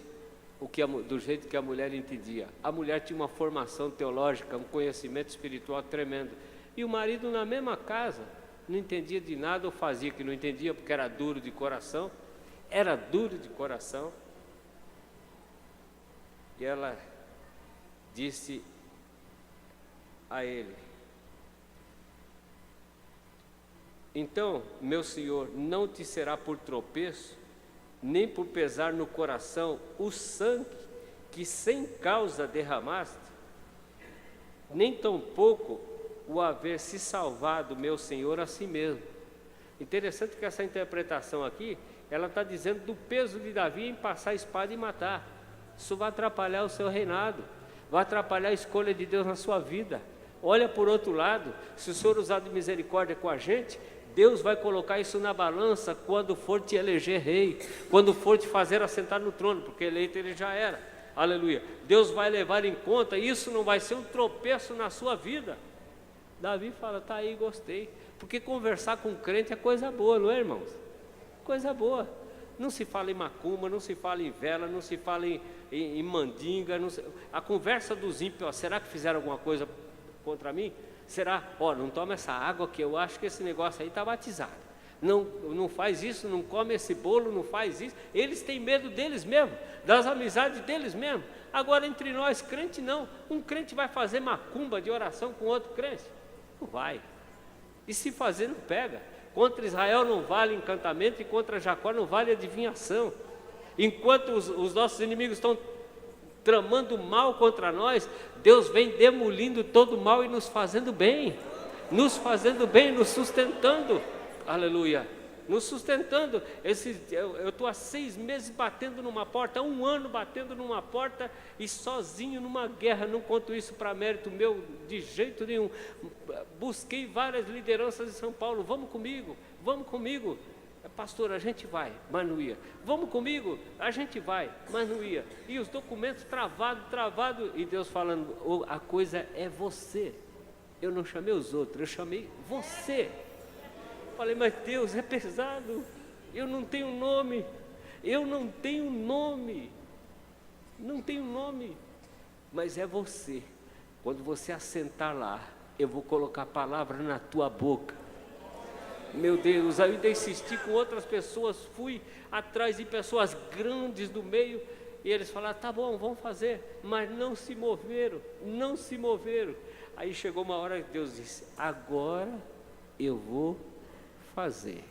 do jeito que a mulher entendia. A mulher tinha uma formação teológica, um conhecimento espiritual tremendo. E o marido na mesma casa não entendia de nada, ou fazia que não entendia porque era duro de coração. Era duro de coração. E ela disse a ele: então, meu senhor, não te será por tropeço, nem por pesar no coração o sangue que sem causa derramaste, nem tampouco o haver se salvado meu senhor a si mesmo. Interessante que essa interpretação aqui, ela está dizendo do peso de Davi em passar a espada e matar. Isso vai atrapalhar o seu reinado, vai atrapalhar a escolha de Deus na sua vida. Olha por outro lado, se o Senhor usar de misericórdia com a gente, Deus vai colocar isso na balança quando for te eleger rei, quando for te fazer assentar no trono, porque eleito ele já era, aleluia. Deus vai levar em conta, isso não vai ser um tropeço na sua vida. Davi fala, tá aí, gostei, porque conversar com crente é coisa boa, não é, irmãos? Coisa boa. Não se fala em macumba, não se fala em vela, não se fala em mandinga, a conversa dos ímpios, será que fizeram alguma coisa contra mim? Será? Não toma essa água que eu acho que esse negócio aí está batizado. Não faz isso, não come esse bolo, não faz isso. Eles têm medo deles mesmo, das amizades deles mesmo. Agora entre nós, crente não. Um crente vai fazer macumba de oração com outro crente? Não vai. E se fazer, não pega. Contra Israel não vale encantamento e contra Jacó não vale adivinhação. Enquanto os nossos inimigos estão tramando mal contra nós, Deus vem demolindo todo o mal e nos fazendo bem, nos sustentando, aleluia, nos sustentando. Eu estou há 6 meses batendo numa porta, há 1 ano batendo numa porta e sozinho numa guerra. Não conto isso para mérito meu de jeito nenhum. Busquei várias lideranças de São Paulo, vamos comigo, pastor, a gente vai, mas não ia. Vamos comigo, a gente vai, mas não ia. E os documentos travado, e Deus falando, a coisa é você. Eu não chamei os outros, eu chamei você. Falei, mas Deus, é pesado, eu não tenho nome, mas é você. Quando você assentar lá, eu vou colocar a palavra na tua boca. Meu Deus, aí eu insisti com outras pessoas, fui atrás de pessoas grandes do meio, e eles falaram, tá bom, vamos fazer, mas não se moveram. Aí chegou uma hora que Deus disse, agora eu vou fazer,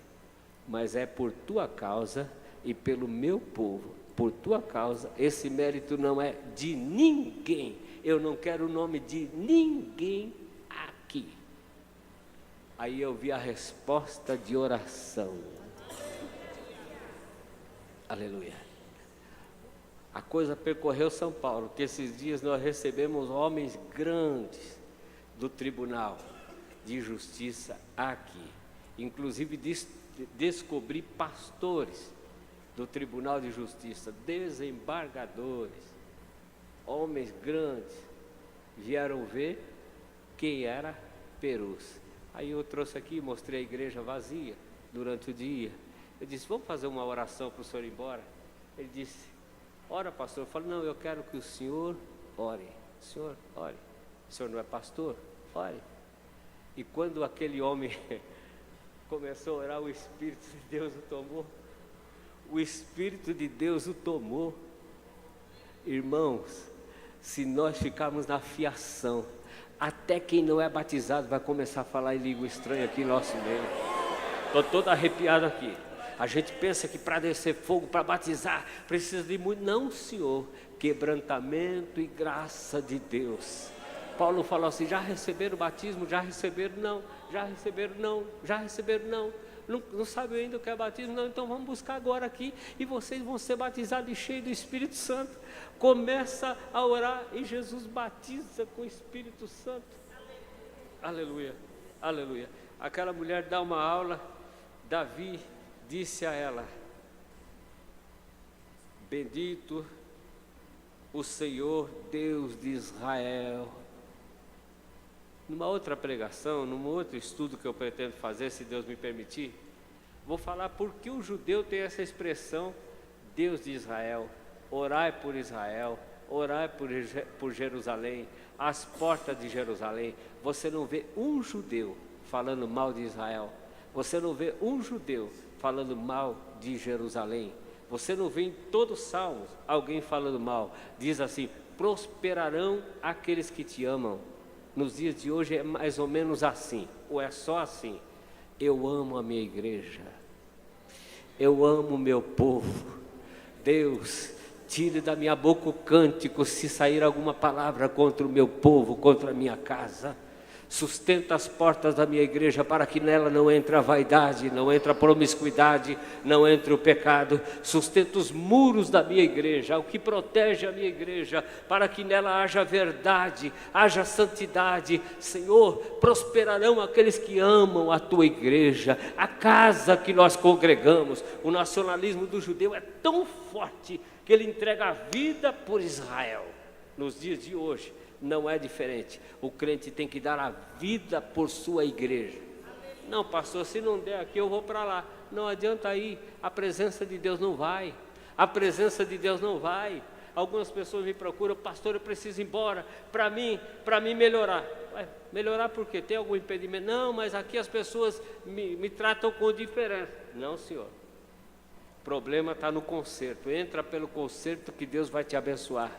mas é por tua causa e pelo meu povo, por tua causa. Esse mérito não é de ninguém, eu não quero o nome de ninguém aqui. Aí eu vi a resposta de oração. Aleluia. A coisa percorreu São Paulo, que esses dias nós recebemos homens grandes do Tribunal de Justiça aqui. Inclusive descobri pastores do Tribunal de Justiça, desembargadores, homens grandes, vieram ver quem era Perus. Aí eu trouxe aqui, mostrei a igreja vazia durante o dia. Eu disse, vamos fazer uma oração para o senhor ir embora? Ele disse, ora pastor. Eu falei, não, eu quero que o senhor ore. O senhor ore. O senhor não é pastor? Ore. E quando aquele homem começou a orar, o Espírito de Deus o tomou. O Espírito de Deus o tomou. Irmãos, se nós ficarmos na fiação, até quem não é batizado vai começar a falar em língua estranha aqui em nosso meio. Estou todo arrepiado aqui. A gente pensa que para descer fogo, para batizar, precisa de muito. Não, Senhor. Quebrantamento e graça de Deus. Paulo falou assim: já receberam o batismo? Já receberam? Não. Já receberam? Não. Já receberam? Não. Não sabem ainda o que é batismo? Não. Então vamos buscar agora aqui e vocês vão ser batizados e cheios do Espírito Santo. Começa a orar e Jesus batiza com o Espírito Santo. Aleluia, aleluia. Aquela mulher dá uma aula. Davi disse a ela: bendito o Senhor Deus de Israel. Numa outra pregação, num outro estudo que eu pretendo fazer, se Deus me permitir, vou falar por que o judeu tem essa expressão Deus de Israel. Orai por Israel, orai por Jerusalém, as portas de Jerusalém. Você não vê um judeu falando mal de Israel. Você não vê um judeu falando mal de Jerusalém. Você não vê em todos os salmos alguém falando mal. Diz assim: prosperarão aqueles que te amam. Nos dias de hoje é mais ou menos assim, ou é só assim. Eu amo a minha igreja, eu amo o meu povo. Deus, tire da minha boca o cântico se sair alguma palavra contra o meu povo, contra a minha casa. Sustenta as portas da minha igreja para que nela não entre a vaidade, não entre a promiscuidade, não entre o pecado. Sustenta os muros da minha igreja, o que protege a minha igreja, para que nela haja verdade, haja santidade. Senhor, prosperarão aqueles que amam a tua igreja, a casa que nós congregamos. O nacionalismo do judeu é tão forte que ele entrega a vida por Israel. Nos dias de hoje não é diferente. O crente tem que dar a vida por sua igreja. Não, pastor, se não der aqui eu vou para lá. Não adianta ir, a presença de Deus não vai. A presença de Deus não vai. Algumas pessoas me procuram: pastor, eu preciso ir embora, para mim melhorar. Ué, melhorar por quê? Tem algum impedimento? Não, mas aqui as pessoas me tratam com diferença. Não, senhor. O problema está no conserto. Entra pelo conserto que Deus vai te abençoar.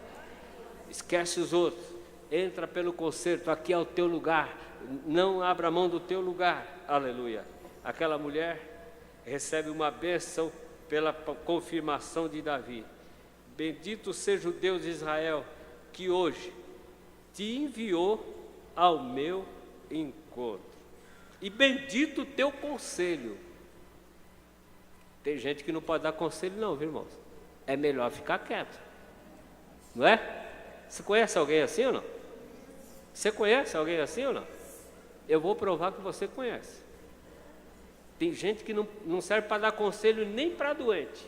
Esquece os outros. Entra pelo conserto, aqui é o teu lugar, não abra mão do teu lugar. Aleluia. Aquela mulher recebe uma bênção pela confirmação de Davi. Bendito seja o Deus de Israel, que hoje te enviou ao meu encontro. E bendito o teu conselho. Tem gente que não pode dar conselho não, viu, irmãos? É melhor ficar quieto, não é? Você conhece alguém assim ou não? Você conhece alguém assim ou não? Eu vou provar que você conhece. Tem gente que não serve para dar conselho nem para doente.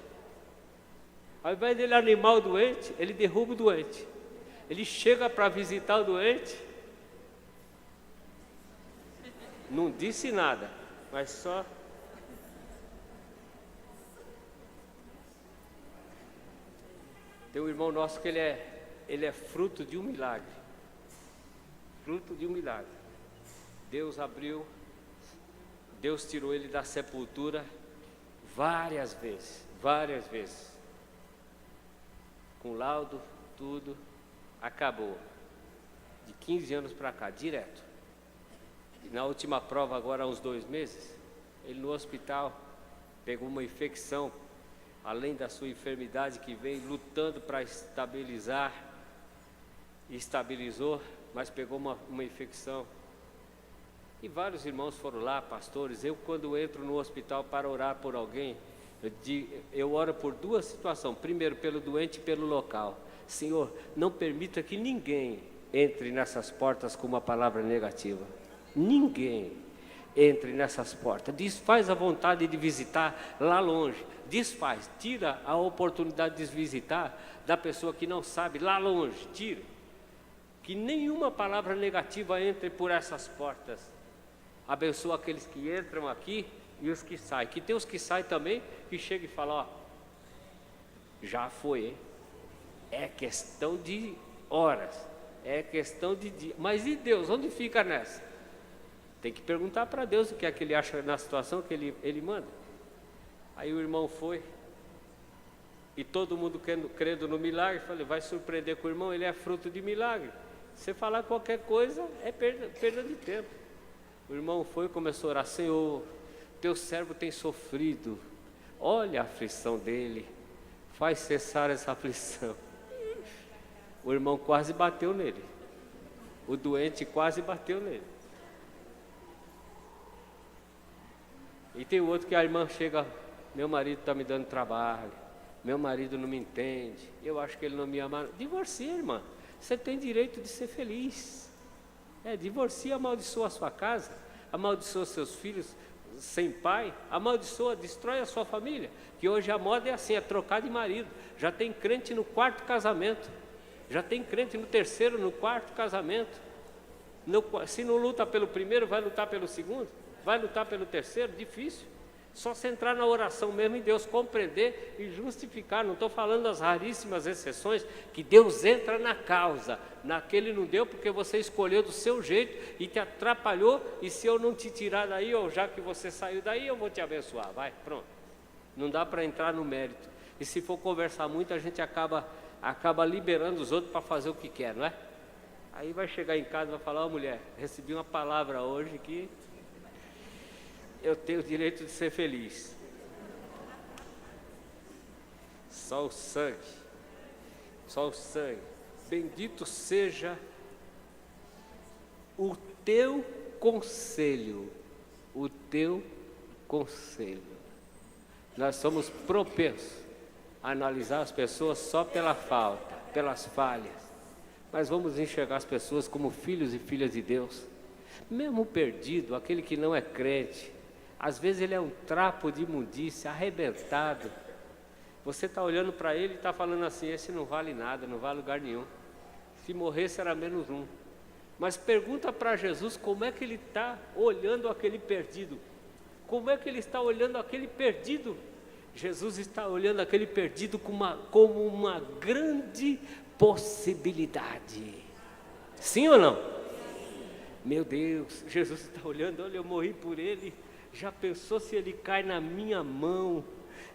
Ao invés dele animar o doente, ele derruba o doente. Ele chega para visitar o doente, não disse nada, mas só... Tem um irmão nosso que ele é fruto de um milagre. Fruto de um milagre. Deus abriu, Deus tirou ele da sepultura várias vezes. Com laudo, tudo, acabou. De 15 anos para cá, direto. E na última prova, agora há uns 2 meses, ele no hospital pegou uma infecção, além da sua enfermidade que veio lutando para estabilizar, e estabilizou, mas pegou uma infecção. E vários irmãos foram lá, pastores. Eu, quando entro no hospital para orar por alguém, eu oro por 2 situações. Primeiro, pelo doente e pelo local. Senhor, não permita que ninguém entre nessas portas com uma palavra negativa. Ninguém entre nessas portas. Desfaz a vontade de visitar lá longe. Desfaz, tira a oportunidade de visitar da pessoa que não sabe lá longe. Tira. Que nenhuma palavra negativa entre por essas portas. Abençoa aqueles que entram aqui e os que saem. Que tem os que saem também, que chega e fala: ó, já foi, hein? É questão de horas, é questão de dias. Mas e Deus, onde fica nessa? Tem que perguntar para Deus o que é que ele acha na situação que ele manda. Aí o irmão foi, e todo mundo crendo no milagre. Falei: vai surpreender com o irmão, ele é fruto de milagre. Você falar qualquer coisa é perda de tempo. O irmão foi e começou a orar: Senhor, teu servo tem sofrido, olha a aflição dele, faz cessar essa aflição. O irmão quase bateu nele. O doente quase bateu nele. E tem outro que a irmã chega, meu marido está me dando trabalho, meu marido não me entende, eu acho que ele não me ama. Divorcia, irmã. Você tem direito de ser feliz. Divorcia, amaldiçoa a sua casa, amaldiçoa seus filhos sem pai, amaldiçoa, destrói a sua família. Que hoje a moda é assim, é trocar de marido. Já tem crente no quarto casamento, já tem crente no terceiro, no quarto casamento. Se não luta pelo primeiro, vai lutar pelo segundo, vai lutar pelo terceiro, difícil. Só se entrar na oração mesmo e Deus compreender e justificar. Não estou falando das raríssimas exceções que Deus entra na causa. Naquele não deu porque você escolheu do seu jeito e te atrapalhou. E se eu não te tirar daí, ou já que você saiu daí, eu vou te abençoar. Vai, pronto. Não dá para entrar no mérito. E se for conversar muito, a gente acaba liberando os outros para fazer o que quer, não é? Aí vai chegar em casa e vai falar: ó, mulher, recebi uma palavra hoje que eu tenho o direito de ser feliz. Só o sangue. Bendito seja o teu conselho. Nós somos propensos a analisar as pessoas só pela falta, pelas falhas. Mas vamos enxergar as pessoas como filhos e filhas de Deus. Mesmo perdido, aquele que não é crente, às vezes ele é um trapo de imundícia, arrebentado. Você está olhando para ele e está falando assim: esse não vale nada, não vale lugar nenhum. Se morresse era menos um. Mas pergunta para Jesus como é que ele está olhando aquele perdido. Como é que ele está olhando aquele perdido? Jesus está olhando aquele perdido como uma grande possibilidade. Sim ou não? Meu Deus, Jesus está olhando: olha, eu morri por ele. Já pensou se ele cai na minha mão?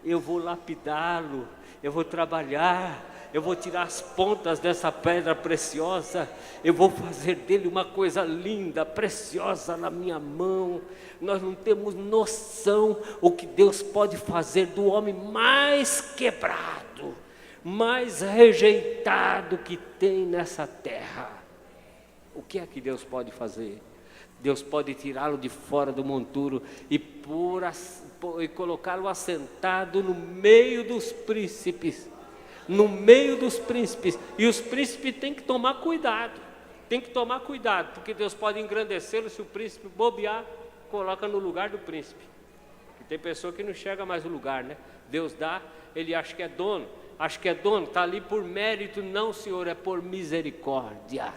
Eu vou lapidá-lo, eu vou trabalhar, eu vou tirar as pontas dessa pedra preciosa, eu vou fazer dele uma coisa linda, preciosa na minha mão. Nós não temos noção o que Deus pode fazer do homem mais quebrado, mais rejeitado que tem nessa terra. O que é que Deus pode fazer? Deus pode tirá-lo de fora do monturo e colocá-lo assentado no meio dos príncipes. E os príncipes têm que tomar cuidado. Porque Deus pode engrandecê-lo se o príncipe bobear, coloca no lugar do príncipe. Porque tem pessoa que não enxerga mais o lugar, né? Deus dá, ele acha que é dono, está ali por mérito. Não, Senhor, é por misericórdia.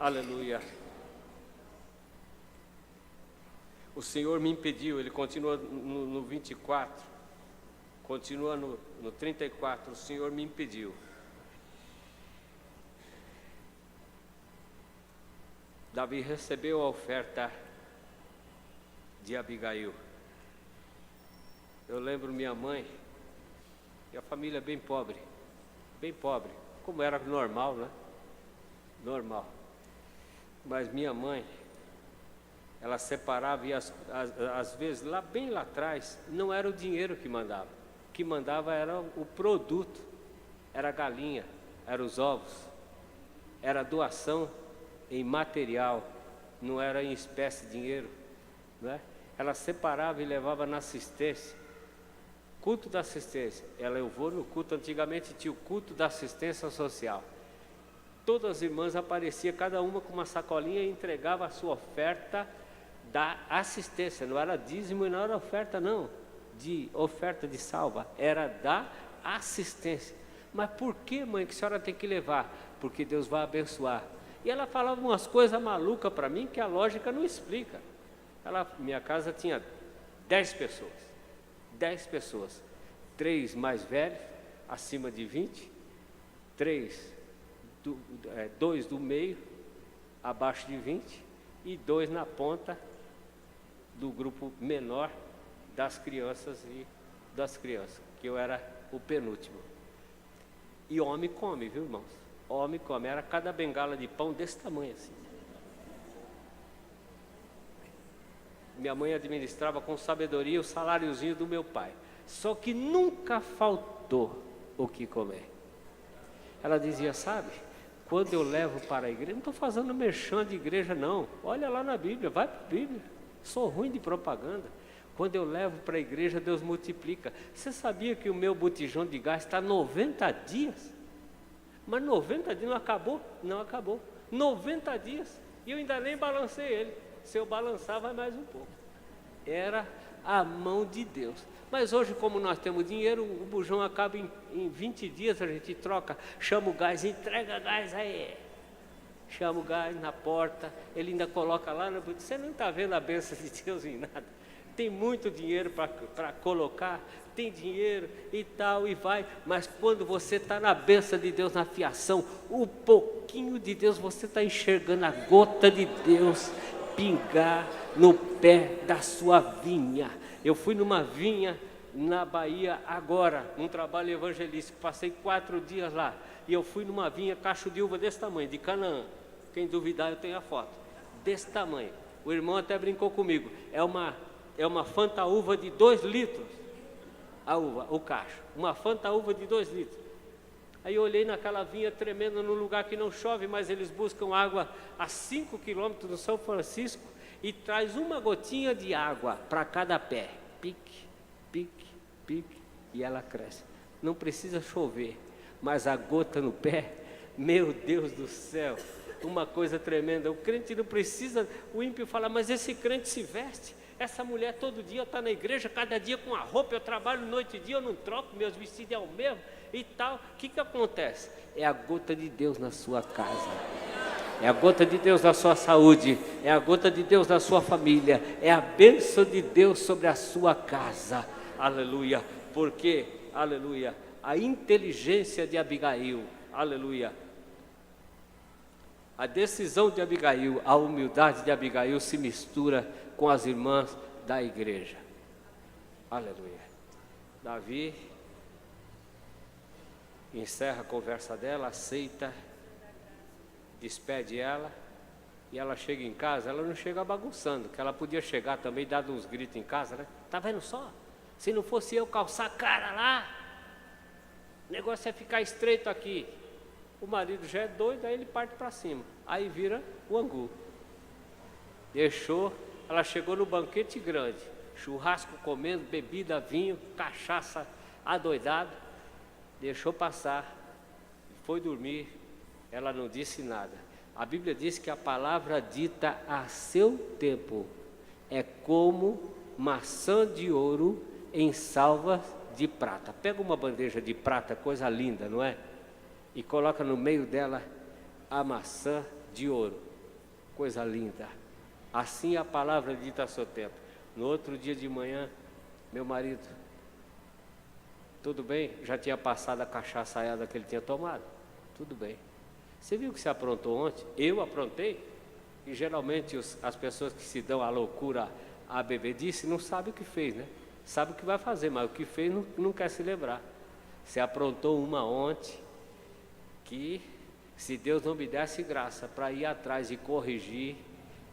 Aleluia. O Senhor me impediu, ele continua no 24, continua no 34, o Senhor me impediu. Davi recebeu a oferta de Abigail. Eu lembro minha mãe, e a família bem pobre, como era normal, né? Normal. Mas minha mãe, ela separava e às vezes, bem lá atrás, não era o dinheiro que mandava. O que mandava era o produto, era a galinha, era os ovos, era a doação em material, não era em espécie de dinheiro, né? Ela separava e levava na assistência. Culto da assistência. Eu vou no culto, antigamente tinha o culto da assistência social. Todas as irmãs apareciam, cada uma com uma sacolinha, e entregava a sua oferta da assistência. Não era dízimo e não era oferta, não, de oferta de salva, era da assistência. Mas por que, mãe, que a senhora tem que levar? Porque Deus vai abençoar. E ela falava umas coisas malucas para mim que a lógica não explica. Minha casa tinha 10 pessoas, 3 mais velhos, acima de 20, 2 do meio, abaixo de 20, e 2 na ponta do grupo menor das crianças, que eu era o penúltimo. E homem come, viu, irmãos? Homem come, era cada bengala de pão desse tamanho assim. Minha mãe administrava com sabedoria o saláriozinho do meu pai. Só que nunca faltou o que comer. Ela dizia: sabe, Quando eu levo para a igreja, não estou fazendo merchan de igreja não, olha lá na Bíblia, vai para a Bíblia, sou ruim de propaganda. Quando eu levo para a igreja, Deus multiplica. Você sabia que o meu botijão de gás está 90 dias? Mas 90 dias não acabou? Não acabou. 90 dias. E eu ainda nem balancei ele. Se eu balançar, vai mais um pouco. Era a mão de Deus. Mas hoje, como nós temos dinheiro, o bujão acaba em 20 dias, a gente troca, chama o gás, entrega gás aí. Chama o gás na porta, ele ainda coloca lá, você não está vendo a bênção de Deus em nada. Tem muito dinheiro para colocar, tem dinheiro e tal, e vai. Mas quando você está na bênção de Deus, na fiação, o pouquinho de Deus, você está enxergando a gota de Deus pingar no pé da sua vinha. Eu fui numa vinha na Bahia agora, num trabalho evangelístico, passei 4 dias lá. E eu fui numa vinha, cacho de uva desse tamanho, de Canaã. Quem duvidar, eu tenho a foto. Desse tamanho. O irmão até brincou comigo. É uma Fanta uva de 2 litros, a uva, o cacho, uma Fanta uva de 2 litros. Aí eu olhei naquela vinha tremenda, num lugar que não chove, mas eles buscam água a 5 quilômetros do São Francisco e traz uma gotinha de água para cada pé, pique, pique, pique, e ela cresce. Não precisa chover, mas a gota no pé, meu Deus do céu, uma coisa tremenda. O crente não precisa, o ímpio fala, mas esse crente se veste. Essa mulher todo dia está na igreja, cada dia com a roupa, eu trabalho noite e dia, eu não troco, meus vestidos é o mesmo e tal. O que acontece? É a gota de Deus na sua casa, é a gota de Deus na sua saúde, é a gota de Deus na sua família, é a bênção de Deus sobre a sua casa, aleluia, porque, aleluia, a inteligência de Abigail, aleluia, a decisão de Abigail, a humildade de Abigail se mistura com as irmãs da igreja. Aleluia. Davi encerra a conversa dela, aceita, despede ela, e ela chega em casa, ela não chega bagunçando, que ela podia chegar também, dando uns gritos em casa, né? Tá vendo só? Se não fosse eu calçar a cara lá, o negócio é ficar estreito aqui. O marido já é doido, aí ele parte para cima, aí vira o angu. Deixou, ela chegou no banquete grande, churrasco comendo, bebida, vinho, cachaça, adoidado, deixou passar, foi dormir, ela não disse nada. A Bíblia diz que a palavra dita a seu tempo é como maçã de ouro em salvas de prata. Pega uma bandeja de prata, coisa linda, não é? E coloca no meio dela a maçã de ouro, coisa linda. Assim a palavra dita a seu tempo. No outro dia de manhã, meu marido, tudo bem? Já tinha passado a cachaçaiada que ele tinha tomado? Tudo bem. Você viu que se aprontou ontem? Eu aprontei? E geralmente as pessoas que se dão à loucura, à bebedice, não sabem o que fez, né? Sabe o que vai fazer, mas o que fez não quer se lembrar. Você aprontou uma ontem, que se Deus não me desse graça para ir atrás e corrigir,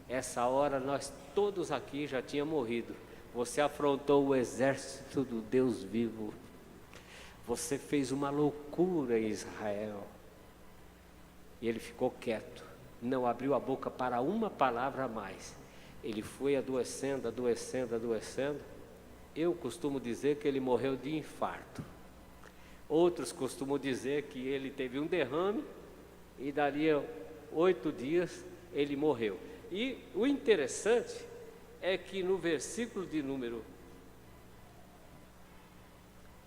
essa hora nós todos aqui já tínhamos morrido. Você afrontou o exército do Deus vivo. Você fez uma loucura em Israel. E ele ficou quieto, não abriu a boca para uma palavra a mais. Ele foi adoecendo, adoecendo, adoecendo. Eu costumo dizer que ele morreu de infarto. Outros costumam dizer que ele teve um derrame e dali 8 dias ele morreu. E o interessante é que no versículo de número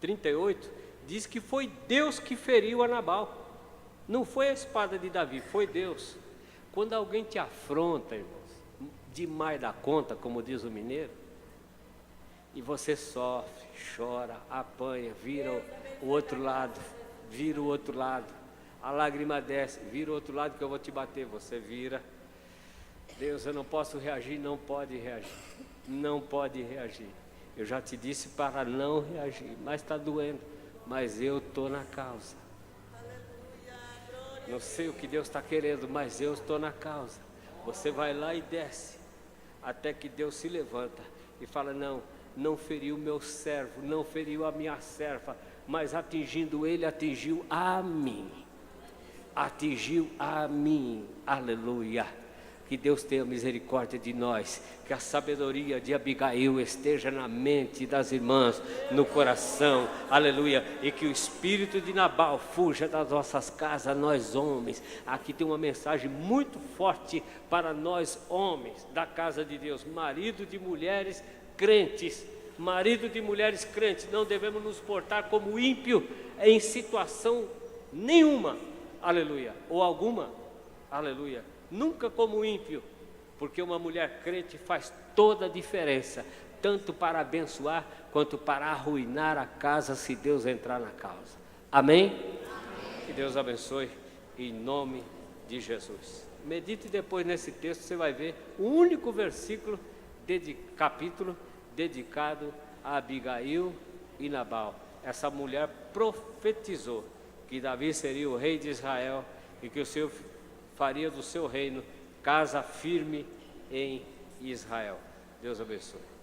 38, diz que foi Deus que feriu a Nabal. Não foi a espada de Davi, foi Deus. Quando alguém te afronta, irmãos, demais da conta, como diz o mineiro, e você sofre, chora, apanha, vira o outro lado, vira o outro lado, a lágrima desce, vira o outro lado que eu vou te bater, você vira. Deus, eu não posso reagir, não pode reagir, não pode reagir. Eu já te disse para não reagir, mas está doendo, mas eu estou na causa. Não sei o que Deus está querendo, mas eu estou na causa. Você vai lá e desce, até que Deus se levanta e fala, não feriu meu servo, não feriu a minha serva, mas atingindo ele, atingiu a mim. atingiu a mim. Aleluia. Que Deus tenha misericórdia de nós, que a sabedoria de Abigail esteja na mente das irmãs, no coração, aleluia, e que o espírito de Nabal fuja das nossas casas, nós homens. Aqui tem uma mensagem muito forte para nós homens da casa de Deus, marido de mulheres crentes, não devemos nos portar como ímpio em situação nenhuma, aleluia, ou alguma, aleluia. Nunca como ímpio, porque uma mulher crente faz toda a diferença, tanto para abençoar, quanto para arruinar a casa, se Deus entrar na causa. Amém? Amém. Que Deus abençoe, em nome de Jesus. Medite depois nesse texto, você vai ver o único versículo, capítulo, dedicado a Abigail e Nabal. Essa mulher profetizou que Davi seria o rei de Israel e que o Senhor faria do seu reino casa firme em Israel. Deus abençoe.